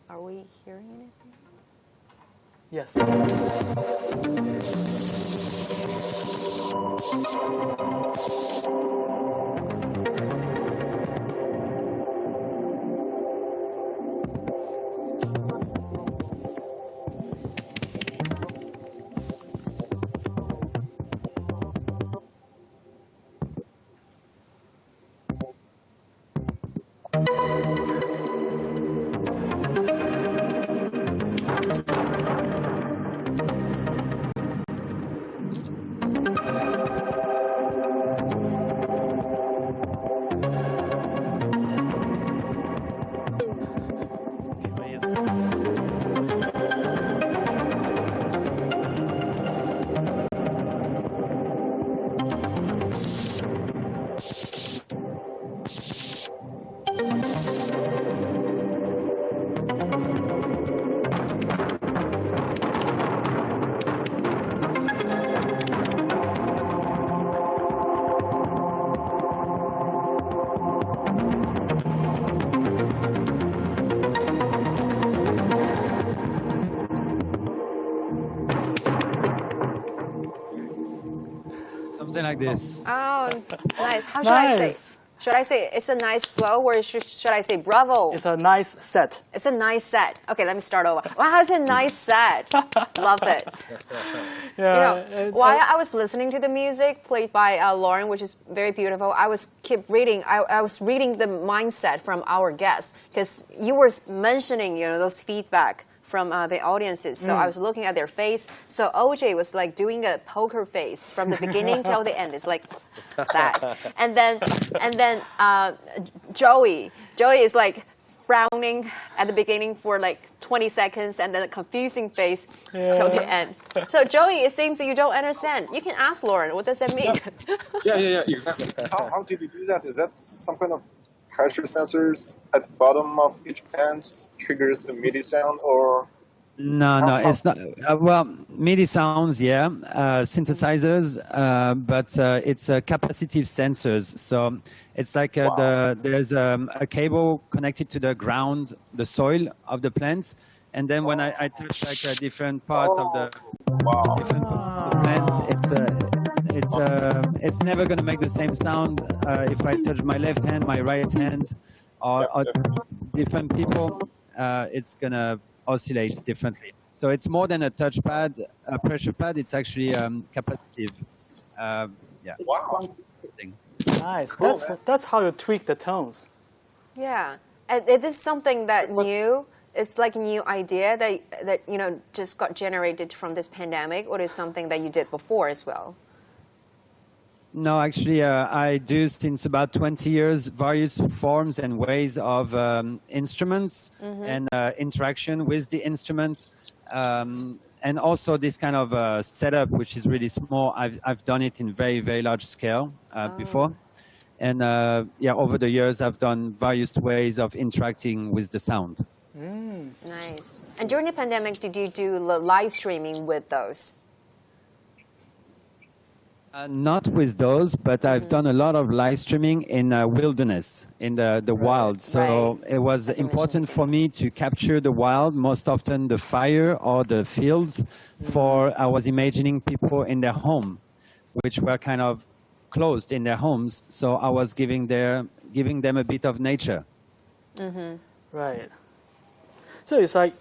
S1: Are we hearing anything?
S2: Yes.
S3: Something like this.
S1: Oh, nice. How should I say? Should I say it's a nice flow, or should I say bravo?
S2: It's a nice set.
S1: It's a nice set. Okay, let me start over. Wow, it's a nice set. Love it.
S2: Yeah,
S1: while I was listening to the music played by Lauren, which is very beautiful, I was reading. I was reading the mindset from our guests, because you were mentioning those feedback from the audiences. So I was looking at their face. So OJ was like doing a poker face from the beginning till the end. It's like that. And then Joey is like frowning at the beginning for like 20 seconds, and then a confusing face till the end. So Joey, it seems that you don't understand. You can ask Lauren, what does that mean?
S4: Yeah, exactly. How did you do that? Is that some kind of pressure sensors at the bottom of each plant triggers a MIDI sound, or?
S3: No, it's not. Well, MIDI sounds, yeah, synthesizers, but it's capacitive sensors. So it's like there's a cable connected to the ground, the soil of the plants, and then when I touch like a different part of the plants, it's never going to make the same sound if I touch my left hand, my right hand, or different people. It's going to oscillate differently. So it's more than a touchpad, a pressure pad. It's actually capacitive.
S4: Wow.
S2: Nice.
S8: Cool,
S2: That's how you tweak the tones.
S1: Yeah, and it is something that new. It's like a new idea that you know just got generated from this pandemic, or is something that you did before as well?
S3: No, actually, I do since about 20 years various forms and ways of instruments and interaction with the instruments. And also this kind of setup, which is really small. I've done it in very, very large scale before. And yeah, over the years, I've done various ways of interacting with the sound.
S1: Nice. And during the pandemic, did you do live streaming with those?
S3: Not with those, but I've done a lot of live streaming in wilderness, in the wild. So it was important for me to capture the wild, most often the fire or the fields, for I was imagining people in their home, which were kind of closed in their homes. So I was giving them a bit of nature.
S2: Right. So it's like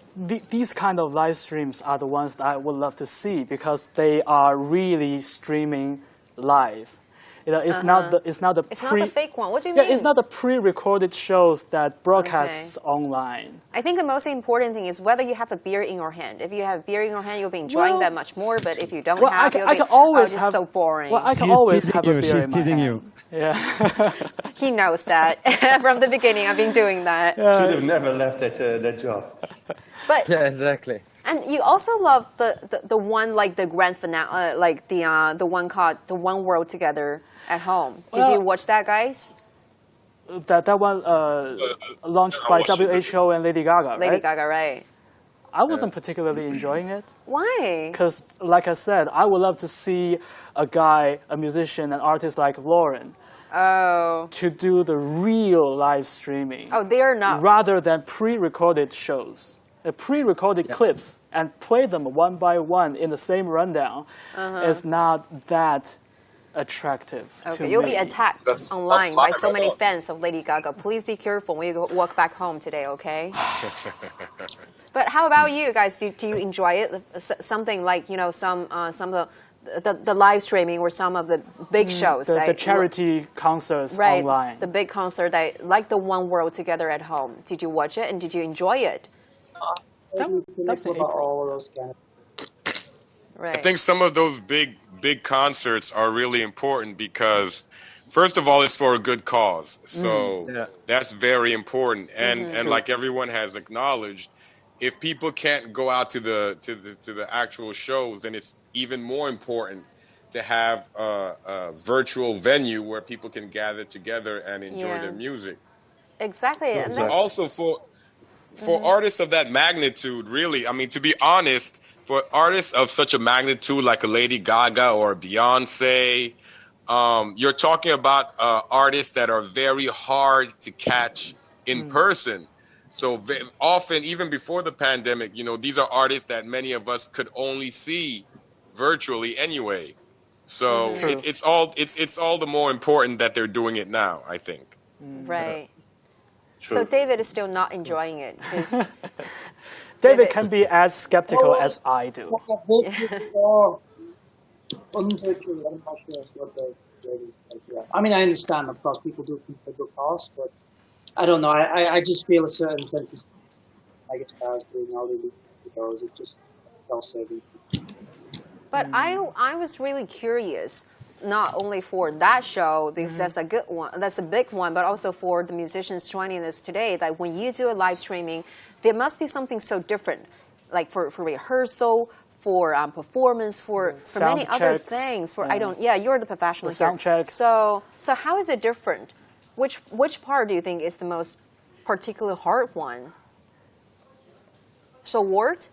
S2: these kind of live streams are the ones that I would love to see because they are really streaming live. You know, it's not the
S1: It's not the fake one. What do you mean?
S2: It's not the pre-recorded shows that broadcasts online.
S1: I think the most important thing is whether you have a beer in your hand. If you have beer in your hand, you'll be enjoying that much more. But if you don't have, you'll be, it's so boring.
S2: Well, I can always have a beer
S3: She's
S2: in my
S3: teasing
S2: hand.
S3: you.
S2: Yeah.
S1: He knows that from the beginning. I've been doing that.
S6: Should have never left that job.
S1: But
S5: Yeah, exactly.
S1: and you also love the one like the grand finale, like the one called The One World Together at Home. Did you watch that, guys?
S2: That one launched by WHO and Lady Gaga, right?
S1: Lady Gaga, right?
S2: I wasn't particularly enjoying it.
S1: Why?
S2: Because, like I said, I would love to see a musician, an artist like Lauren, to do the real live streaming.
S1: Oh, they are not.
S2: Rather than pre-recorded shows. Pre-recorded clips and play them one by one in the same rundown is not that attractive to me.
S1: You'll be attacked online by so many fans of Lady Gaga. Please be careful when you walk back home today, okay? But how about you guys? Do you enjoy it? Something like, you know, some of the live streaming or some of the big shows.
S2: The charity concerts online.
S1: The big concert, like the One World Together at Home. Did you watch it and did you enjoy it?
S2: That's in April.
S8: All of those kind of.
S1: Right.
S7: I think some of those big concerts are really important because, first of all, it's for a good cause. So that's very important. And like everyone has acknowledged, if people can't go out to the actual shows, then it's even more important to have a virtual venue where people can gather together and enjoy their music.
S1: Exactly. And that's,
S7: Also for artists of that magnitude, really, I mean, to be honest, for artists of such a magnitude like a Lady Gaga or a Beyonce, you're talking about artists that are very hard to catch in person. So often, even before the pandemic, you know, these are artists that many of us could only see virtually anyway. So it's all the more important that they're doing it now, I think.
S1: right. So David is still not enjoying it.
S2: David can be as skeptical as I do.
S8: I mean, I understand, of course, people do think for good cause, but I don't know. I just feel a certain sense of like it's guys doing all the videos. It's just self-serving.
S1: But I was really curious, not only for that show, because that's a good one, that's a big one, but also for the musicians joining us today, that when you do a live streaming, there must be something so different, like for rehearsal, for performance, for many other things. For you're the professional here.
S2: Sound checks.
S1: So how is it different? Which part do you think is the most particularly hard one? So Ward,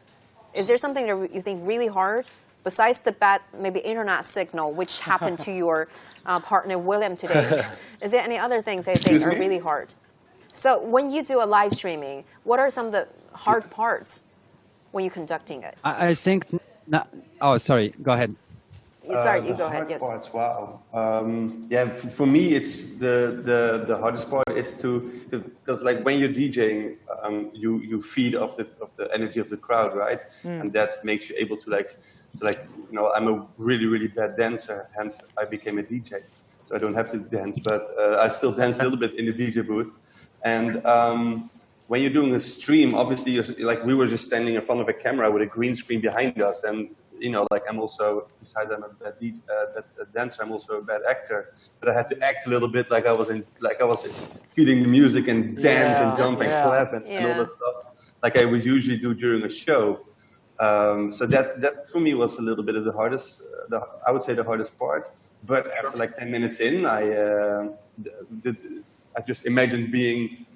S1: is there something that you think really hard? Besides the bad, maybe internet signal, which happened to your partner William today, is there any other things that you think are really hard? So when you do a live streaming, what are some of the hard parts when you're conducting it?
S3: I think. Oh, sorry. Go ahead.
S1: Sorry, you go ahead. Yes.
S6: Parts, wow. For me, it's the hardest part is because like when you're DJing, you feed off the energy of the crowd, right? And that makes you able to I'm a really really bad dancer, hence I became a DJ. so I don't have to dance, but I still dance a little bit in the DJ booth. And when you're doing a stream, obviously, like we were just standing in front of a camera with a green screen behind us, and like I'm also, besides I'm a bad dancer, I'm also a bad actor. But I had to act a little bit like I was feeling the music and dance and jump and clap and all that stuff, like I would usually do during a show. So that for me was a little bit of the hardest, I would say the hardest part. But after like 10 minutes in, I just imagined being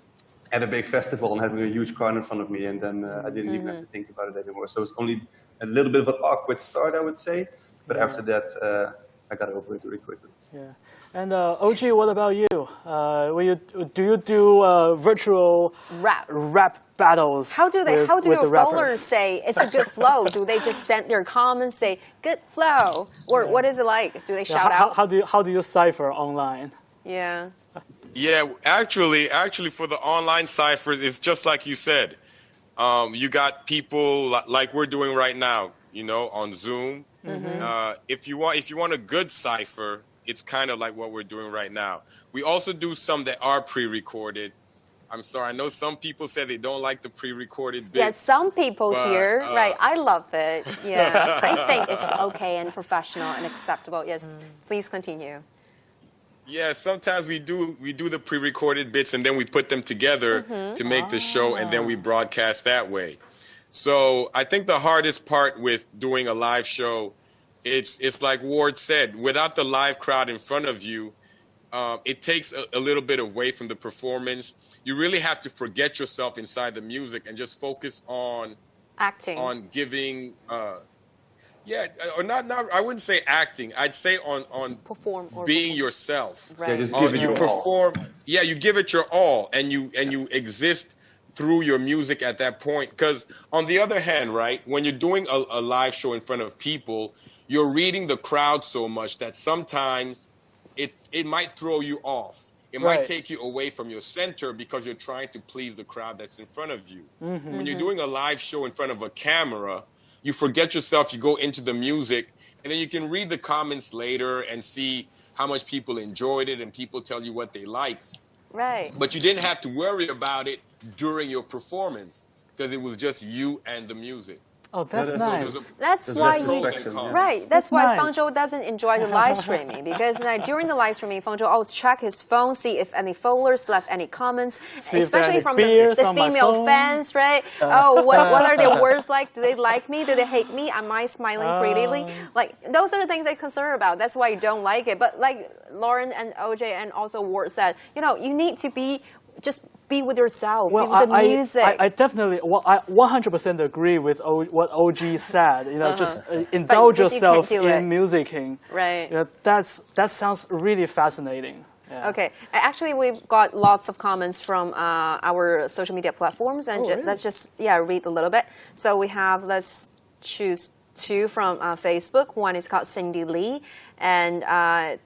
S6: at a big festival and having a huge crowd in front of me, and then I didn't even have to think about it anymore. So it was only a little bit of an awkward start, I would say, but after that, I got over it really quickly.
S2: Yeah. And OG, what about you? Do you do virtual rap battles?
S1: How do
S2: your
S1: followers say it's a good flow? Do they just send their comments, say good flow, or what is it like? Do they shout out?
S2: How do you cipher online?
S1: Yeah.
S7: Yeah, actually, for the online ciphers, it's just like you said. You got people like we're doing right now, on Zoom. If you want a good cipher, it's kind of like what we're doing right now. We also do some that are pre-recorded. I'm sorry, I know some people say they don't like the pre-recorded bits.
S1: Yeah, some people here, right? I love it. Yeah, I think it's okay and professional and acceptable. Yes, please continue.
S7: Yeah, sometimes we do the pre-recorded bits and then we put them together to make the show, and then we broadcast that way. So I think the hardest part with doing a live show, it's like Ward said, without the live crowd in front of you, it takes a little bit away from the performance. You really have to forget yourself inside the music and just focus on
S1: acting,
S7: on giving. Or not. I wouldn't say acting. I'd say on
S1: perform or
S7: being yourself.
S1: Right.
S6: Yeah, just give it
S7: you
S6: your
S7: perform.
S6: all.
S7: Yeah, you give it your all, and you exist through your music at that point. Because on the other hand, right, when you're doing a live show in front of people, you're reading the crowd so much that sometimes it might throw you off. It might take you away from your center because you're trying to please the crowd that's in front of you. When you're doing a live show in front of a camera, you forget yourself, you go into the music, and then you can read the comments later and see how much people enjoyed it and people tell you what they liked.
S1: Right.
S7: But you didn't have to worry about it during your performance because it was just you and the music.
S2: Oh, that's nice.
S1: That's why That's why
S2: nice.
S1: Fangzhou doesn't enjoy the live streaming, because during the live streaming, Fangzhou always check his phone, see if any followers left any comments, especially from the female fans, right? What are their words like? Do they like me? Do they hate me? Am I smiling prettily? Like, those are the things they concern about. That's why you don't like it. But like Lauren and OJ and also Ward said, you need to be with yourself, be with the music.
S2: I definitely, I 100% agree with what OG said. Just indulge yourself in musicking.
S1: Right.
S2: That sounds really fascinating. Yeah.
S1: Okay. Actually, we've got lots of comments from our social media platforms, and
S2: really?
S1: let's just read a little bit. So we have, let's choose two from Facebook. One is called Cindy Lee, and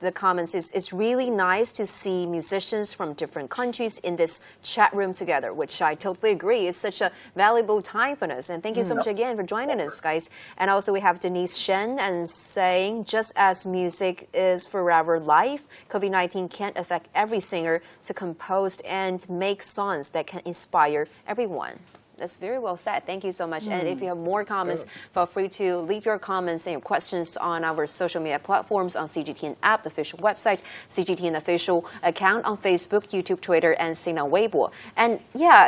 S1: the comments is, it's really nice to see musicians from different countries in this chat room together, which I totally agree. It's such a valuable time for us, and thank you so much again for joining us, guys. And also we have Denise Shen and saying, just as music is forever life, COVID-19 can't affect every singer to compose and make songs that can inspire everyone. That's very well said. Thank you so much. And if you have more comments, feel free to leave your comments and your questions on our social media platforms, on CGTN app, the official website, CGTN official account on Facebook, YouTube, Twitter, and Sina Weibo. And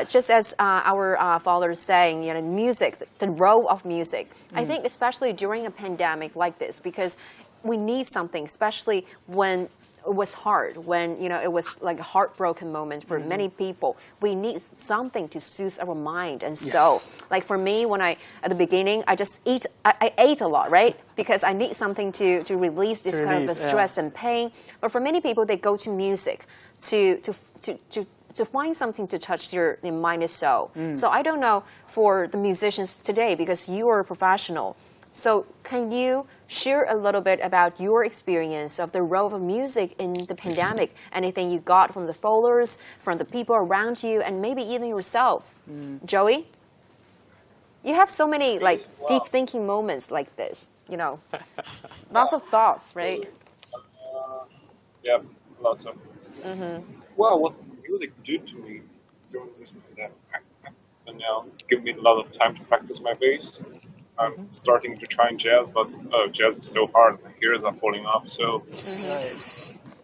S1: just as our followers saying, music, the role of music. I think especially during a pandemic like this, because we need something, especially when it was hard, when it was like a heartbroken moment for many people. We need something to soothe our mind and soul. Like for me, at the beginning, I ate a lot, right? Because I need something to release this kind of stress and pain. But for many people, they go to music to find something to touch their mind and soul. So I don't know for the musicians today, because you are a professional. So can you share a little bit about your experience of the role of music in the pandemic? Anything you got from the followers, from the people around you, and maybe even yourself? Joey? You have so many deep thinking moments like this, lots of thoughts, right?
S4: Yeah, lots of. Well, what music did to me during this pandemic, and now give me a lot of time to practice my bass. I'm starting to try jazz, but jazz is so hard. My ears are falling off. So,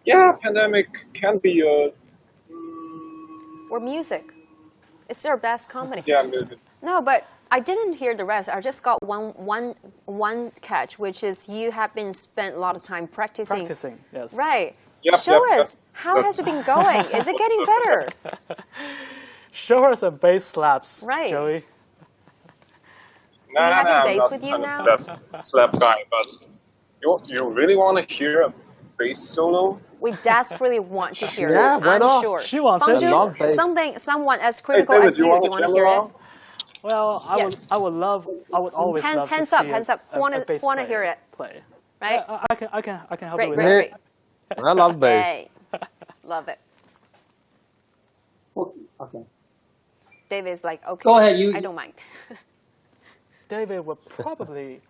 S4: yeah, pandemic can be a.
S1: Or music. It's their best comedy.
S4: Yeah, music.
S1: No, but I didn't hear the rest. I just got one catch, which is you have been spent a lot of time practicing.
S2: Practicing, yes.
S1: Right.
S4: Yep,
S1: Show
S4: yep,
S1: us, how has it been going? Is it getting better?
S2: Show us some bass slaps,
S1: Right.
S2: Joey.
S4: No,
S1: you have your bass
S4: I'm
S1: with you
S4: not
S1: now?
S4: the best slap guy, but you really want to hear a bass solo?
S1: We desperately want to hear
S5: Yeah,
S1: it.
S5: why
S1: I'm
S5: not?
S1: sure.
S2: She wants it.
S1: Fangju,
S5: I love bass.
S1: someone as
S4: Hey,
S1: critical
S4: David,
S1: as you, do you want to hear it?
S2: Well,
S1: Yes.
S2: I would always love to
S1: Hands
S2: see
S1: up, hands up.
S2: a
S1: Want
S2: bass
S1: to hear
S2: player
S1: it,
S2: play.
S1: right?
S2: Yeah, I can help
S1: Great,
S2: you with
S1: great,
S2: that.
S1: great.
S5: I love bass.
S1: Hey, love it.
S8: Okay.
S1: David's like, okay.
S8: Go ahead, you-
S1: I don't mind.
S2: David would probably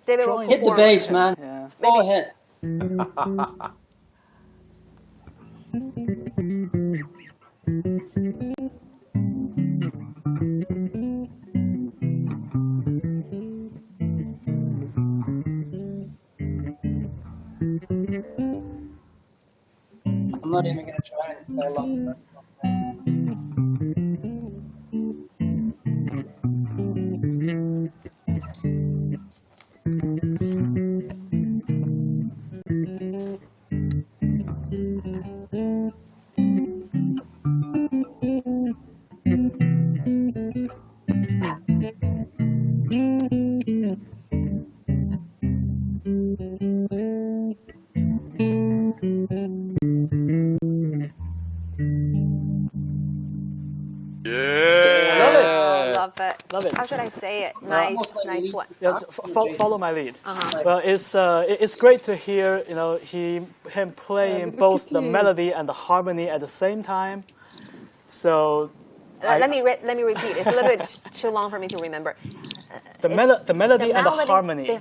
S1: David will
S2: Join.
S8: Hit the
S1: perform.
S8: bass, man.
S2: yeah.
S8: Go ahead. I'm not even gonna try and play along.
S1: Oh, love it.
S2: Love it.
S1: How should I say it? Nice, nice one.
S2: Yes, follow my lead. Well, it's great to hear him playing both the melody and the harmony at the same time. So
S1: Let me repeat. It's a little bit too long for me to remember.
S2: the melody and the harmony.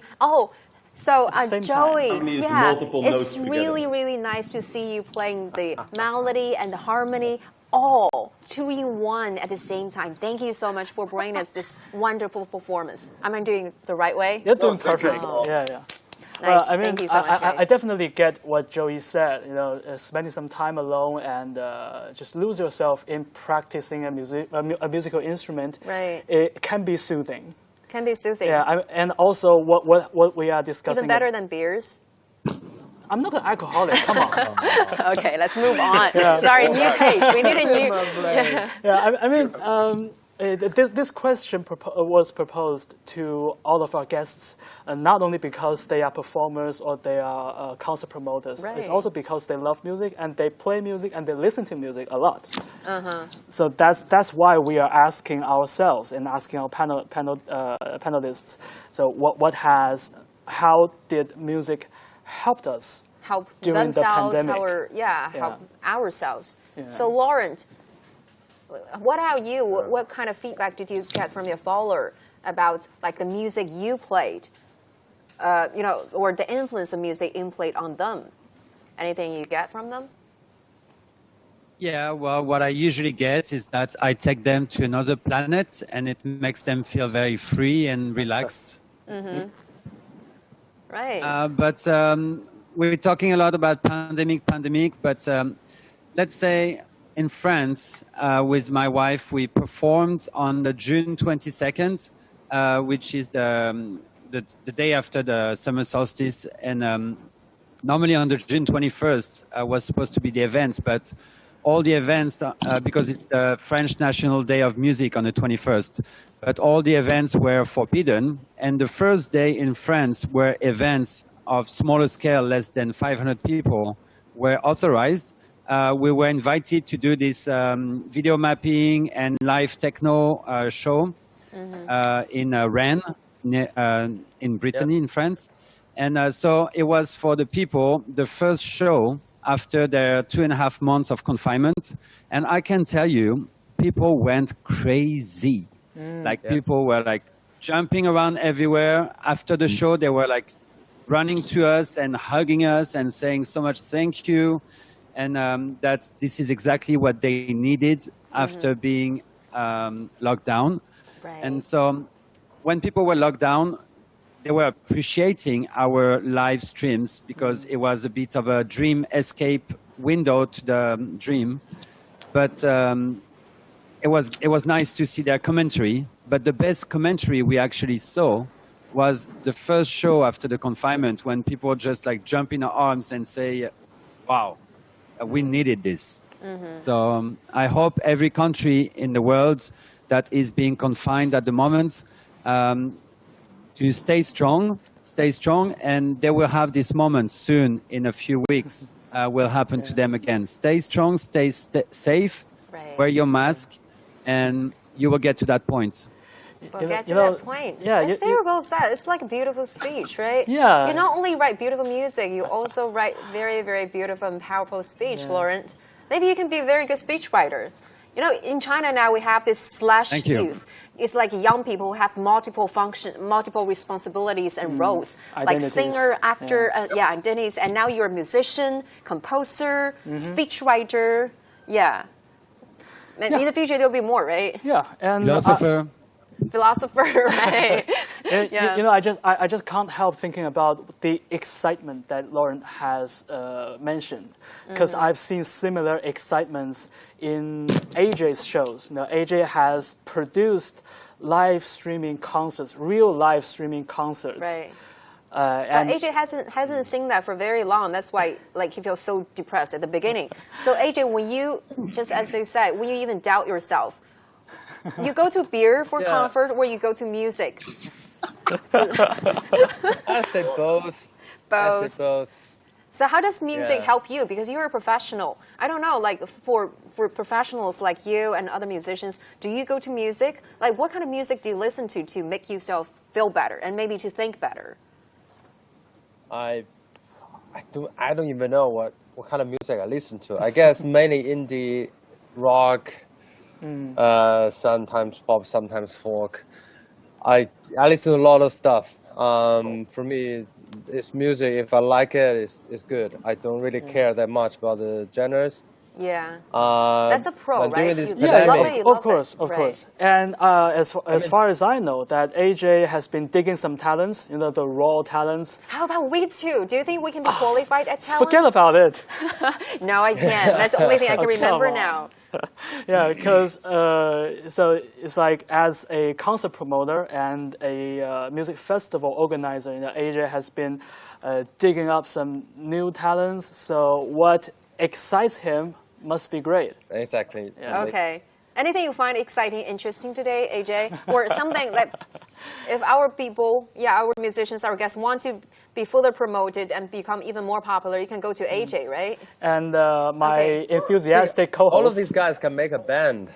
S1: So
S2: same time.
S1: Joey,
S6: Harmony is
S1: yeah,
S6: multiple
S1: it's
S6: notes together.
S1: really, really nice to see you playing the melody and the harmony all two in one at the same time. Thank you so much for bringing us this wonderful performance. Am I doing the right way?
S2: You're doing perfect.
S1: Oh.
S2: Yeah.
S1: Nice.
S2: I mean,
S1: Thank you so much,
S2: I
S1: guys.
S2: definitely get what Joey said. Spending some time alone and just lose yourself in practicing a musical instrument.
S1: Right.
S2: It can be soothing.
S1: Can be soothing.
S2: Yeah, and also what we are discussing.
S1: Even better than beers.
S2: I'm not an alcoholic. Come on.
S1: Okay, let's move on. Sorry, new page. We need a new.
S2: Yeah, I mean, this question was proposed to all of our guests, not only because they are performers or they are concert promoters.
S1: Right.
S2: It's also because they love music and they play music and they listen to music a lot. So that's why we are asking ourselves and asking our panelists. So how did music helped us
S1: Help
S2: during the
S1: themselves,
S2: pandemic?
S1: help ourselves. So, Laurent, what about you? What kind of feedback did you get from your follower about like the music you played, or the influence of music you played on them? Anything you get from them?
S3: Yeah, well, what I usually get is that I take them to another planet and it makes them feel very free and relaxed.
S1: Right.
S3: But we're talking a lot about pandemic, but let's say in France, with my wife, we performed on the June 22nd, which is the day after the summer solstice. And normally on the June 21st was supposed to be the event, but all the events, because it's the French National Day of Music on the 21st, but all the events were forbidden. And the first day in France where events of smaller scale, less than 500 people, were authorized, we were invited to do this video mapping and live techno show in Rennes, in Brittany, in France. And so it was for the people, the first show after their 2.5 months of confinement. And I can tell you, people went crazy. People were like jumping around everywhere. After the show, they were like running to us and hugging us and saying so much thank you, and that this is exactly what they needed after being locked down.
S1: Right.
S3: And so when people were locked down, they were appreciating our live streams because it was a bit of a dream escape window to the dream. But it was nice to see their commentary. But the best commentary we actually saw was the first show after the confinement, when people just like jump in our arms and say, wow, we needed this. So I hope every country in the world that is being confined at the moment to stay strong, and they will have this moment soon in a few weeks will happen to them again. Stay strong, stay safe, wear your mask, and you will get to that point.
S1: We'll get to that point.
S2: Yeah,
S1: it's very well said. It's like a beautiful speech, right?
S2: Yeah.
S1: You not only write beautiful music, you also write very, very beautiful and powerful speech, Laurent. Maybe you can be a very good speechwriter. You know, in China now we have this slash youth. It's like young people who have multiple responsibilities and roles, like singer, actor, identities. And now you're a musician, composer, speechwriter. Yeah. And in the future there'll be more, right?
S2: Yeah, and
S1: philosopher, right?
S2: You know, I just can't help thinking about the excitement that Laurent has mentioned, because I've seen similar excitements in AJ's shows. You know, AJ has produced live streaming concerts, real live streaming concerts.
S1: Right.
S2: And
S1: AJ hasn't seen that for very long. That's why like he feels so depressed at the beginning. So AJ, when you, just as you said, when you even doubt yourself, you go to beer for comfort, or you go to music?
S5: I say both. I say both.
S1: So how does music help you? Because you're a professional. I don't know, like for professionals like you and other musicians, do you go to music? Like what kind of music do you listen to make yourself feel better and maybe to think better?
S5: I don't even know what kind of music I listen to. I guess mainly indie, rock, sometimes pop, sometimes folk. I listen to a lot of stuff. For me, it's music. If I like it, it's good. I don't really care that much about the genres.
S1: Yeah, that's a pro, right?
S2: Of course. And as far as I know, that AJ has been digging some talents, you know, the raw talents.
S1: How about we too? Do you think we can be qualified at talents?
S2: Forget about it.
S1: No, I can't. That's the only thing I can remember now.
S2: Yeah, because so it's like as a concert promoter and a music festival organizer, you know, AJ has been digging up some new talents. So what excites him must be great.
S5: Exactly.
S2: Yeah.
S1: Okay. Anything you find exciting, interesting today, AJ? Or something like if our people, our musicians, our guests want to be fully promoted and become even more popular, you can go to AJ, right?
S2: And my enthusiastic co-host.
S5: All of these guys can make a band.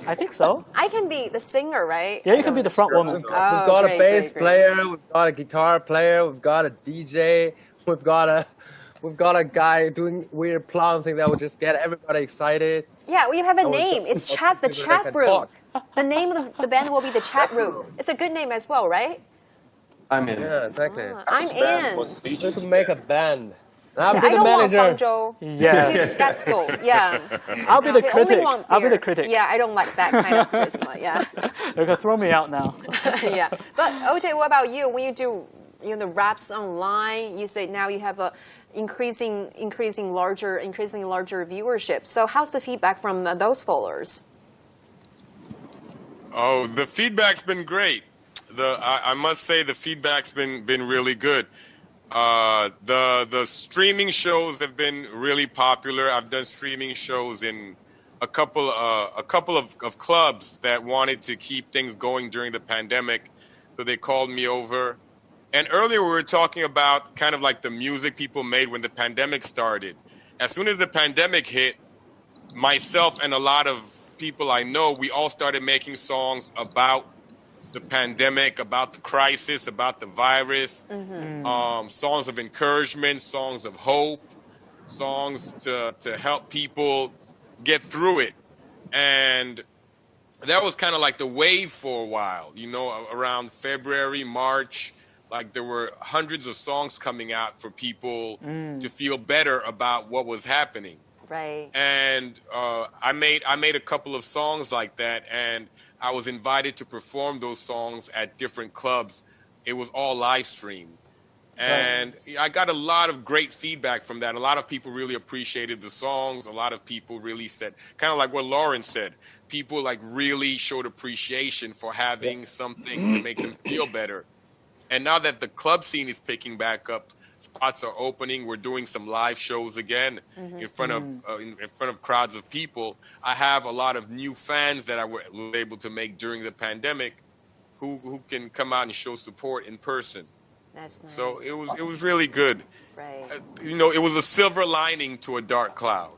S2: I think so.
S1: I can be the singer, right?
S2: Yeah, you can be the front woman.
S5: We've got a bass player, we've got a guitar player, we've got a DJ, we've got a guy doing weird clown thing that will just get everybody excited.
S1: Yeah, we have a name. It's the chat room. The name of the band will be the chat room. It's a good name as well, right?
S6: I'm in.
S5: Yeah, exactly.
S1: I'm in.
S5: We could make a band. I'll be
S1: I
S5: the
S1: don't
S5: manager.
S1: want Fangzhou.
S2: Yes.
S1: It's too skeptical. Yeah.
S2: I'll be the critic. I'll be the critic.
S1: Yeah, I don't like that kind of charisma. Yeah.
S2: They're gonna throw me out now.
S1: Yeah. But OJ, what about you? When you do the raps online, you say now you have a increasing larger viewership. So how's the feedback from those followers?
S7: Oh, the feedback's been great. I must say the feedback's been really good. The streaming shows have been really popular. I've done streaming shows in a couple of clubs that wanted to keep things going during the pandemic, so they called me over. And earlier we were talking about kind of like the music people made when the pandemic started. As soon as the pandemic hit, myself and a lot of people I know, we all started making songs about the pandemic, about the crisis, about the virus, songs of encouragement, songs of hope, songs to help people get through it. And that was kind of like the wave for a while, around February, March. like there were hundreds of songs coming out for people to feel better about what was happening.
S1: Right.
S7: And I made a couple of songs like that, and I was invited to perform those songs at different clubs. It was all live streamed. And I got a lot of great feedback from that. A lot of people really appreciated the songs. A lot of people really said, kind of like what Lauren said, people like really showed appreciation for having something to make them feel better. And now that the club scene is picking back up, spots are opening. We're doing some live shows again in front of crowds of people. I have a lot of new fans that I was able to make during the pandemic, who can come out and show support in person.
S1: That's nice.
S7: So it was really good.
S1: Right.
S7: It was a silver lining to a dark cloud.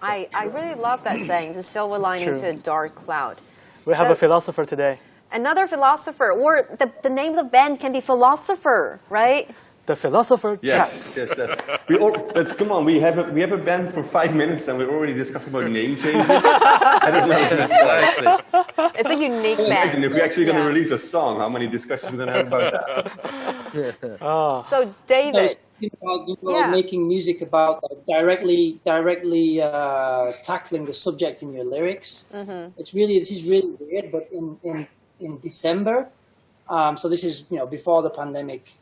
S1: I really love that saying, the silver lining to a dark cloud.
S2: We have a philosopher today.
S1: Another philosopher, or the name of the band can be Philosopher, right?
S2: The Philosopher
S6: Yes,
S2: Cats.
S6: yes. Come on, we have a band for 5 minutes and we're already discussing about name changes. That is not a good start.
S1: It's a unique band.
S6: Imagine if we're actually going to release a song, how many discussions we're going to have about that.
S1: So, David.
S8: Making music about directly tackling the subject in your lyrics. This is really weird, but in December, so this is before the pandemic.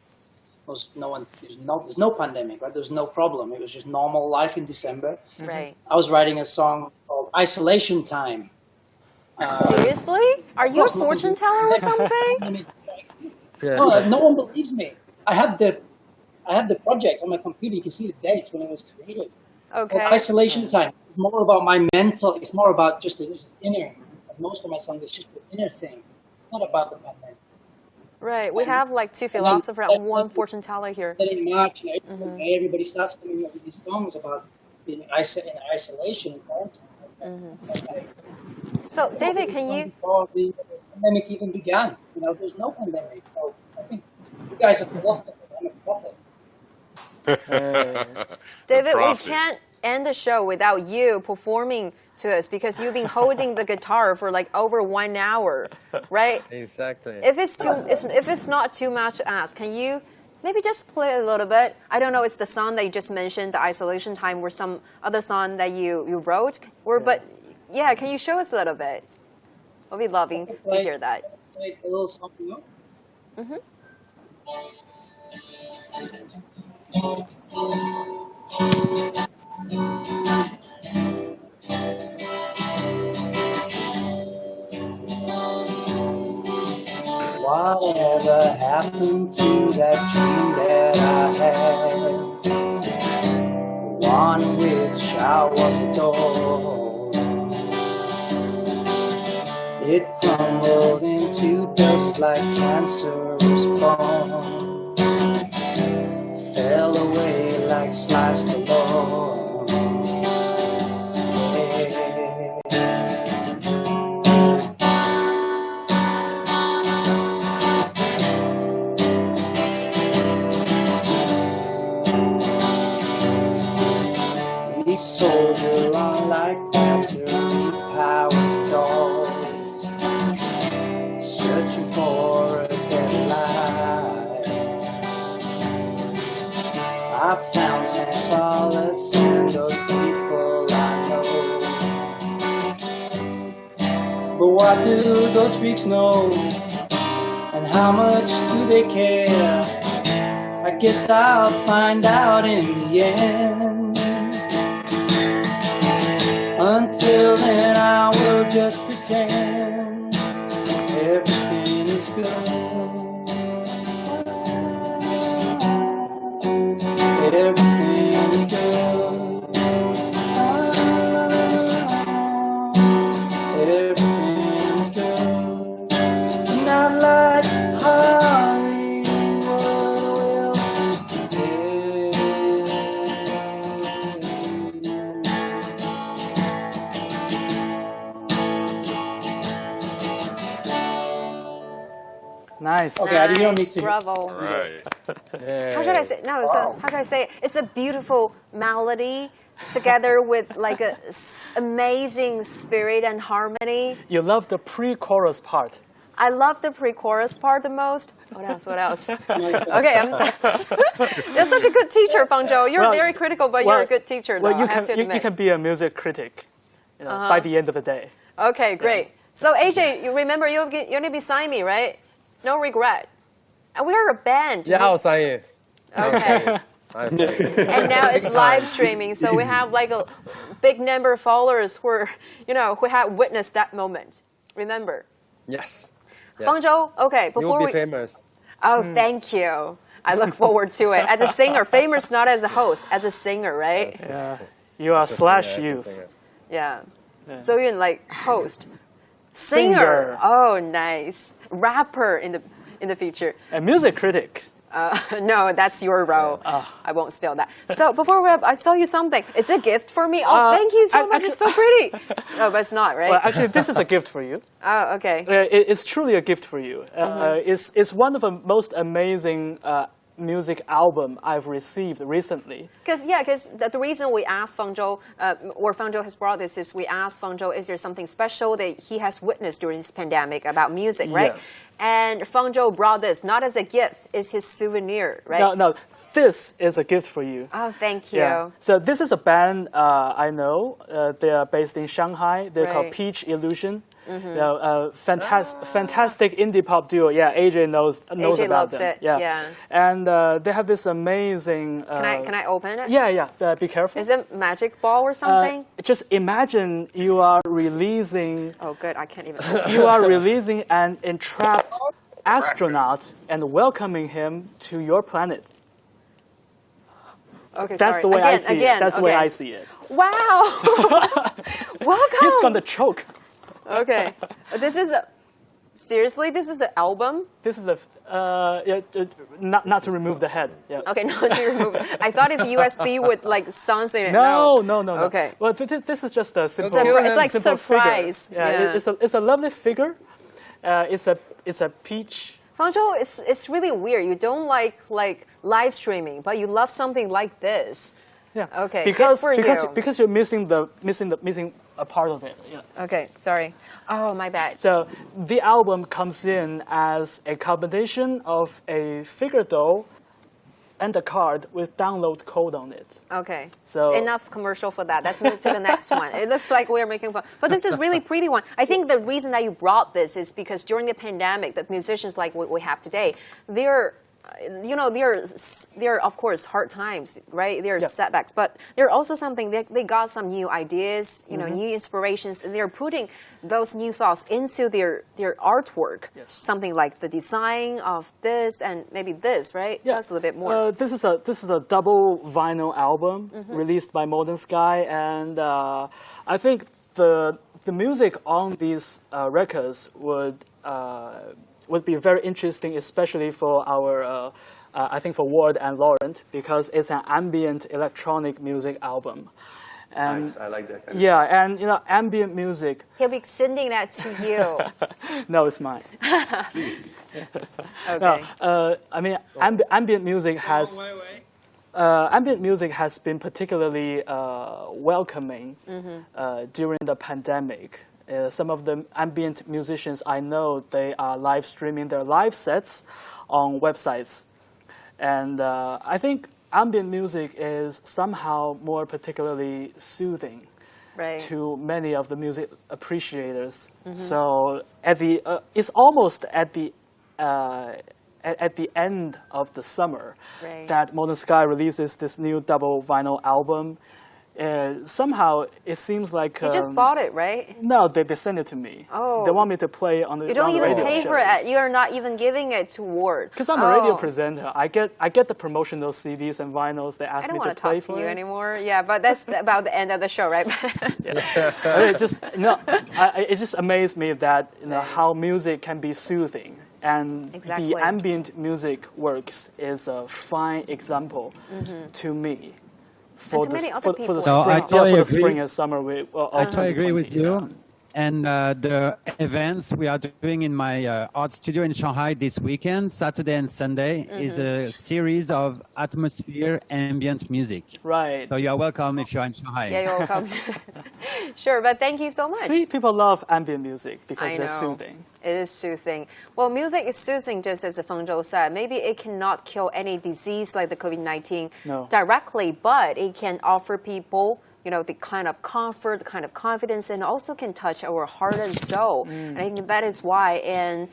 S8: There's no pandemic, right? There's no problem. It was just normal life in December.
S1: Right.
S8: I was writing a song called "Isolation Time."
S1: Seriously? Are you a fortune teller or something?
S8: No one believes me. I have the project on my computer. You can see the dates when it was created.
S1: Okay.
S8: Called "Isolation Time." It's more about my mental. It's more about just the inner. Most of my songs, it's just the inner thing, not about the pandemic.
S1: Right. We have like two philosophers and one fortune teller here.
S8: Then in March, everybody starts coming up with these songs about being in isolation and quarantine.
S1: So, David, can you?
S8: Before the pandemic even began, there's no pandemic. So I think you guys are philosophers. I'm a prophet.
S1: David, we can't end the show without you performing to us because you've been holding the guitar for like over 1 hour, right?
S5: Exactly.
S1: If it's not too much to ask, can you maybe just play a little bit? I don't know, it's the song that you just mentioned, the Isolation Time, or some other song that you wrote, but can you show us a little bit? We'll be loving to hear that.
S8: Play a little something Whatever happened to that dream that I had, the one in which I was adored? It crumbled into dust like cancerous bone, fell away like sliced alone. We soldier on like battery-powered dolls, searching for a better life. I found some solace in those people I know, but what do those freaks know? And how much do they care? I guess I'll find out in the end. Until then I will just pretend everything is good. Everything is good. Everything is good. Not like Hollywood will tell.
S2: Nice.
S8: Okay, I didn't need to.
S1: Bravo.
S7: All right.
S1: How should I say? No, so how should I say? It's a beautiful melody together with like a amazing spirit and harmony.
S2: You love the pre-chorus part.
S1: I love the pre-chorus part the most. What else? What else? Okay, you're such a good teacher, Fang Zhou. You're very critical, but you're a good teacher.
S2: Well,
S1: you
S2: can be a music critic by the end of the day.
S1: Okay, great. So AJ, you remember you're gonna be signing me, right? No regret. And we are a band.
S5: Yeah, I'll sign you.
S1: Okay. And now it's live streaming, so we have like a big number of followers who have witnessed that moment. Remember?
S5: Yes.
S1: Fang Zhou, okay, before
S5: You'll be famous.
S1: Oh, thank you. I look forward to it. As a singer, famous not as a host, as a singer, right?
S2: Yeah. You are slash youth.
S1: Yeah. So you're like host, singer. Oh, nice. Rapper in the future.
S2: A music critic.
S1: No, that's your role. I won't steal that. So before we wrap, I saw you something. Is it a gift for me? Oh, thank you so much. It's so pretty. No, but it's not, right?
S2: Well, actually, this is a gift for you.
S1: Oh, okay.
S2: It's truly a gift for you. It's one of the most amazing music album I've received recently.
S1: Because the reason we asked Fang Zhou, or Fang Zhou has brought this, is we asked Fang Zhou, is there something special that he has witnessed during this pandemic about music, right?
S2: Yes.
S1: And Fang Zhou brought this, not as a gift, it's his souvenir, right?
S2: No, this is a gift for you.
S1: Oh, thank you.
S2: Yeah. So this is a band I know. They are based in Shanghai. They're called Peach Illusion. Fantastic indie pop duo. Yeah, AJ knows
S1: AJ
S2: about
S1: loves
S2: them.
S1: it. Yeah.
S2: And they have this amazing.
S1: Can I open it?
S2: Yeah. Be careful.
S1: Is it magic ball or something?
S2: Just imagine you are releasing.
S1: Oh, good. I can't even.
S2: You are releasing an entrapped astronaut and welcoming him to your planet.
S1: Okay,
S2: That's
S1: sorry.
S2: the way I see it. That's the way I see it.
S1: Wow. Welcome.
S2: He's gonna choke.
S1: Okay. This is seriously, this is an album?
S2: This is not to remove the head. Yeah.
S1: Okay, not to remove. I thought it's USB with like songs in it.
S2: No.
S1: Okay.
S2: Well, this is just a simple.
S1: It's like
S2: simple
S1: surprise.
S2: Figure. Yeah. It's a lovely figure. It's a peach.
S1: Fang Zhou, it's really weird. You don't like live streaming, but you love something like this.
S2: Yeah.
S1: Okay.
S2: Because you're missing a part of it. Yeah.
S1: Okay. Sorry. Oh, my bad.
S2: So the album comes in as a combination of a figure doll and a card with download code on it.
S1: Okay.
S2: So
S1: enough commercial for that. Let's move to the next one. It looks like we're making fun. But this is really pretty one. I think the reason that you brought this is because during the pandemic, the musicians like what we have today, they're of course hard times, right? There are setbacks, but there are also something they got some new ideas, new inspirations, and they're putting those new thoughts into their artwork.
S2: Yes.
S1: Something like the design of this and maybe this, right?
S2: Yeah.
S1: Tell us a little bit more.
S2: This is a double vinyl album released by Modern Sky, and I think the music on these records would be very interesting, especially for our, I think for Ward and Laurent, because it's an ambient electronic music album. And
S6: nice, I like that.
S2: And ambient music.
S1: He'll be sending that to you.
S2: No, it's mine.
S6: Please.
S1: Okay.
S2: No, I mean, ambient music has. Ambient music has been particularly welcoming during the pandemic. Some of the ambient musicians I know, they are live streaming their live sets on websites. And I think ambient music is somehow more particularly soothing to many of the music appreciators. So it's almost at the end of the summer that Modern Sky releases this new double vinyl album. Somehow it seems like
S1: you just bought it, right?
S2: No, they sent it to me.
S1: Oh,
S2: they want me to play on the.
S1: You don't even
S2: radio
S1: pay
S2: shows.
S1: for it. You are not even giving it to Ward.
S2: Because I'm a radio presenter, I get the promotional CDs and vinyls. They ask me to play for.
S1: I don't want to talk to you anymore. Yeah, but that's about the end of the show, right?
S2: It just amazed me that how music can be soothing. And the ambient music works is a fine example to me. For the spring and summer.
S3: I totally agree with you. And the events we are doing in my art studio in Shanghai this weekend, Saturday and Sunday, is a series of atmosphere ambient music.
S2: Right.
S3: So you are welcome if you are in Shanghai.
S1: Yeah, you're welcome. Sure, but thank you so much.
S2: See, people love ambient music because they're soothing.
S1: It is soothing. Well, music is soothing, just as Feng Zhou said. Maybe it cannot kill any disease like the COVID-19 directly, but it can offer people, you know, the kind of comfort, the kind of confidence, and also can touch our heart and soul. And I think that is why in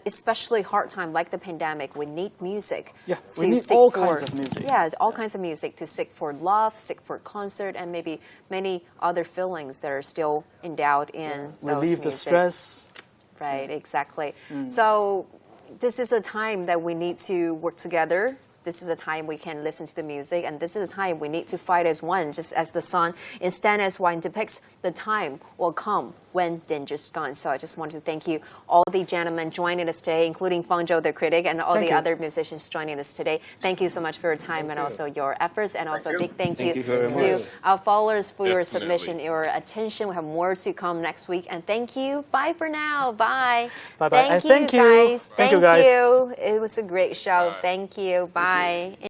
S1: especially hard time like the pandemic, we need music.
S2: Yeah, we need all kinds of music.
S1: Yeah, all kinds of music to seek for love, seek for concert, and maybe many other feelings that are still endowed in those
S2: relieve
S1: music.
S2: the stress.
S1: Right, exactly. So this is a time that we need to work together. This is a time we can listen to the music, and this is a time we need to fight as one, just as the sun in Stand as One depicts the time will come when danger's gone. So I just want to thank you, all the gentlemen joining us today, including Feng Zhou, the critic, and all the other musicians joining us today. Thank you so much for your time and also your efforts, and also a big thank you to our followers for your submission, your attention. We have more to come next week, and thank you. Bye for now. Bye.
S2: Bye-bye.
S1: Thank you, guys.
S2: Thank you, guys.
S1: It was a great show. Thank you. Bye.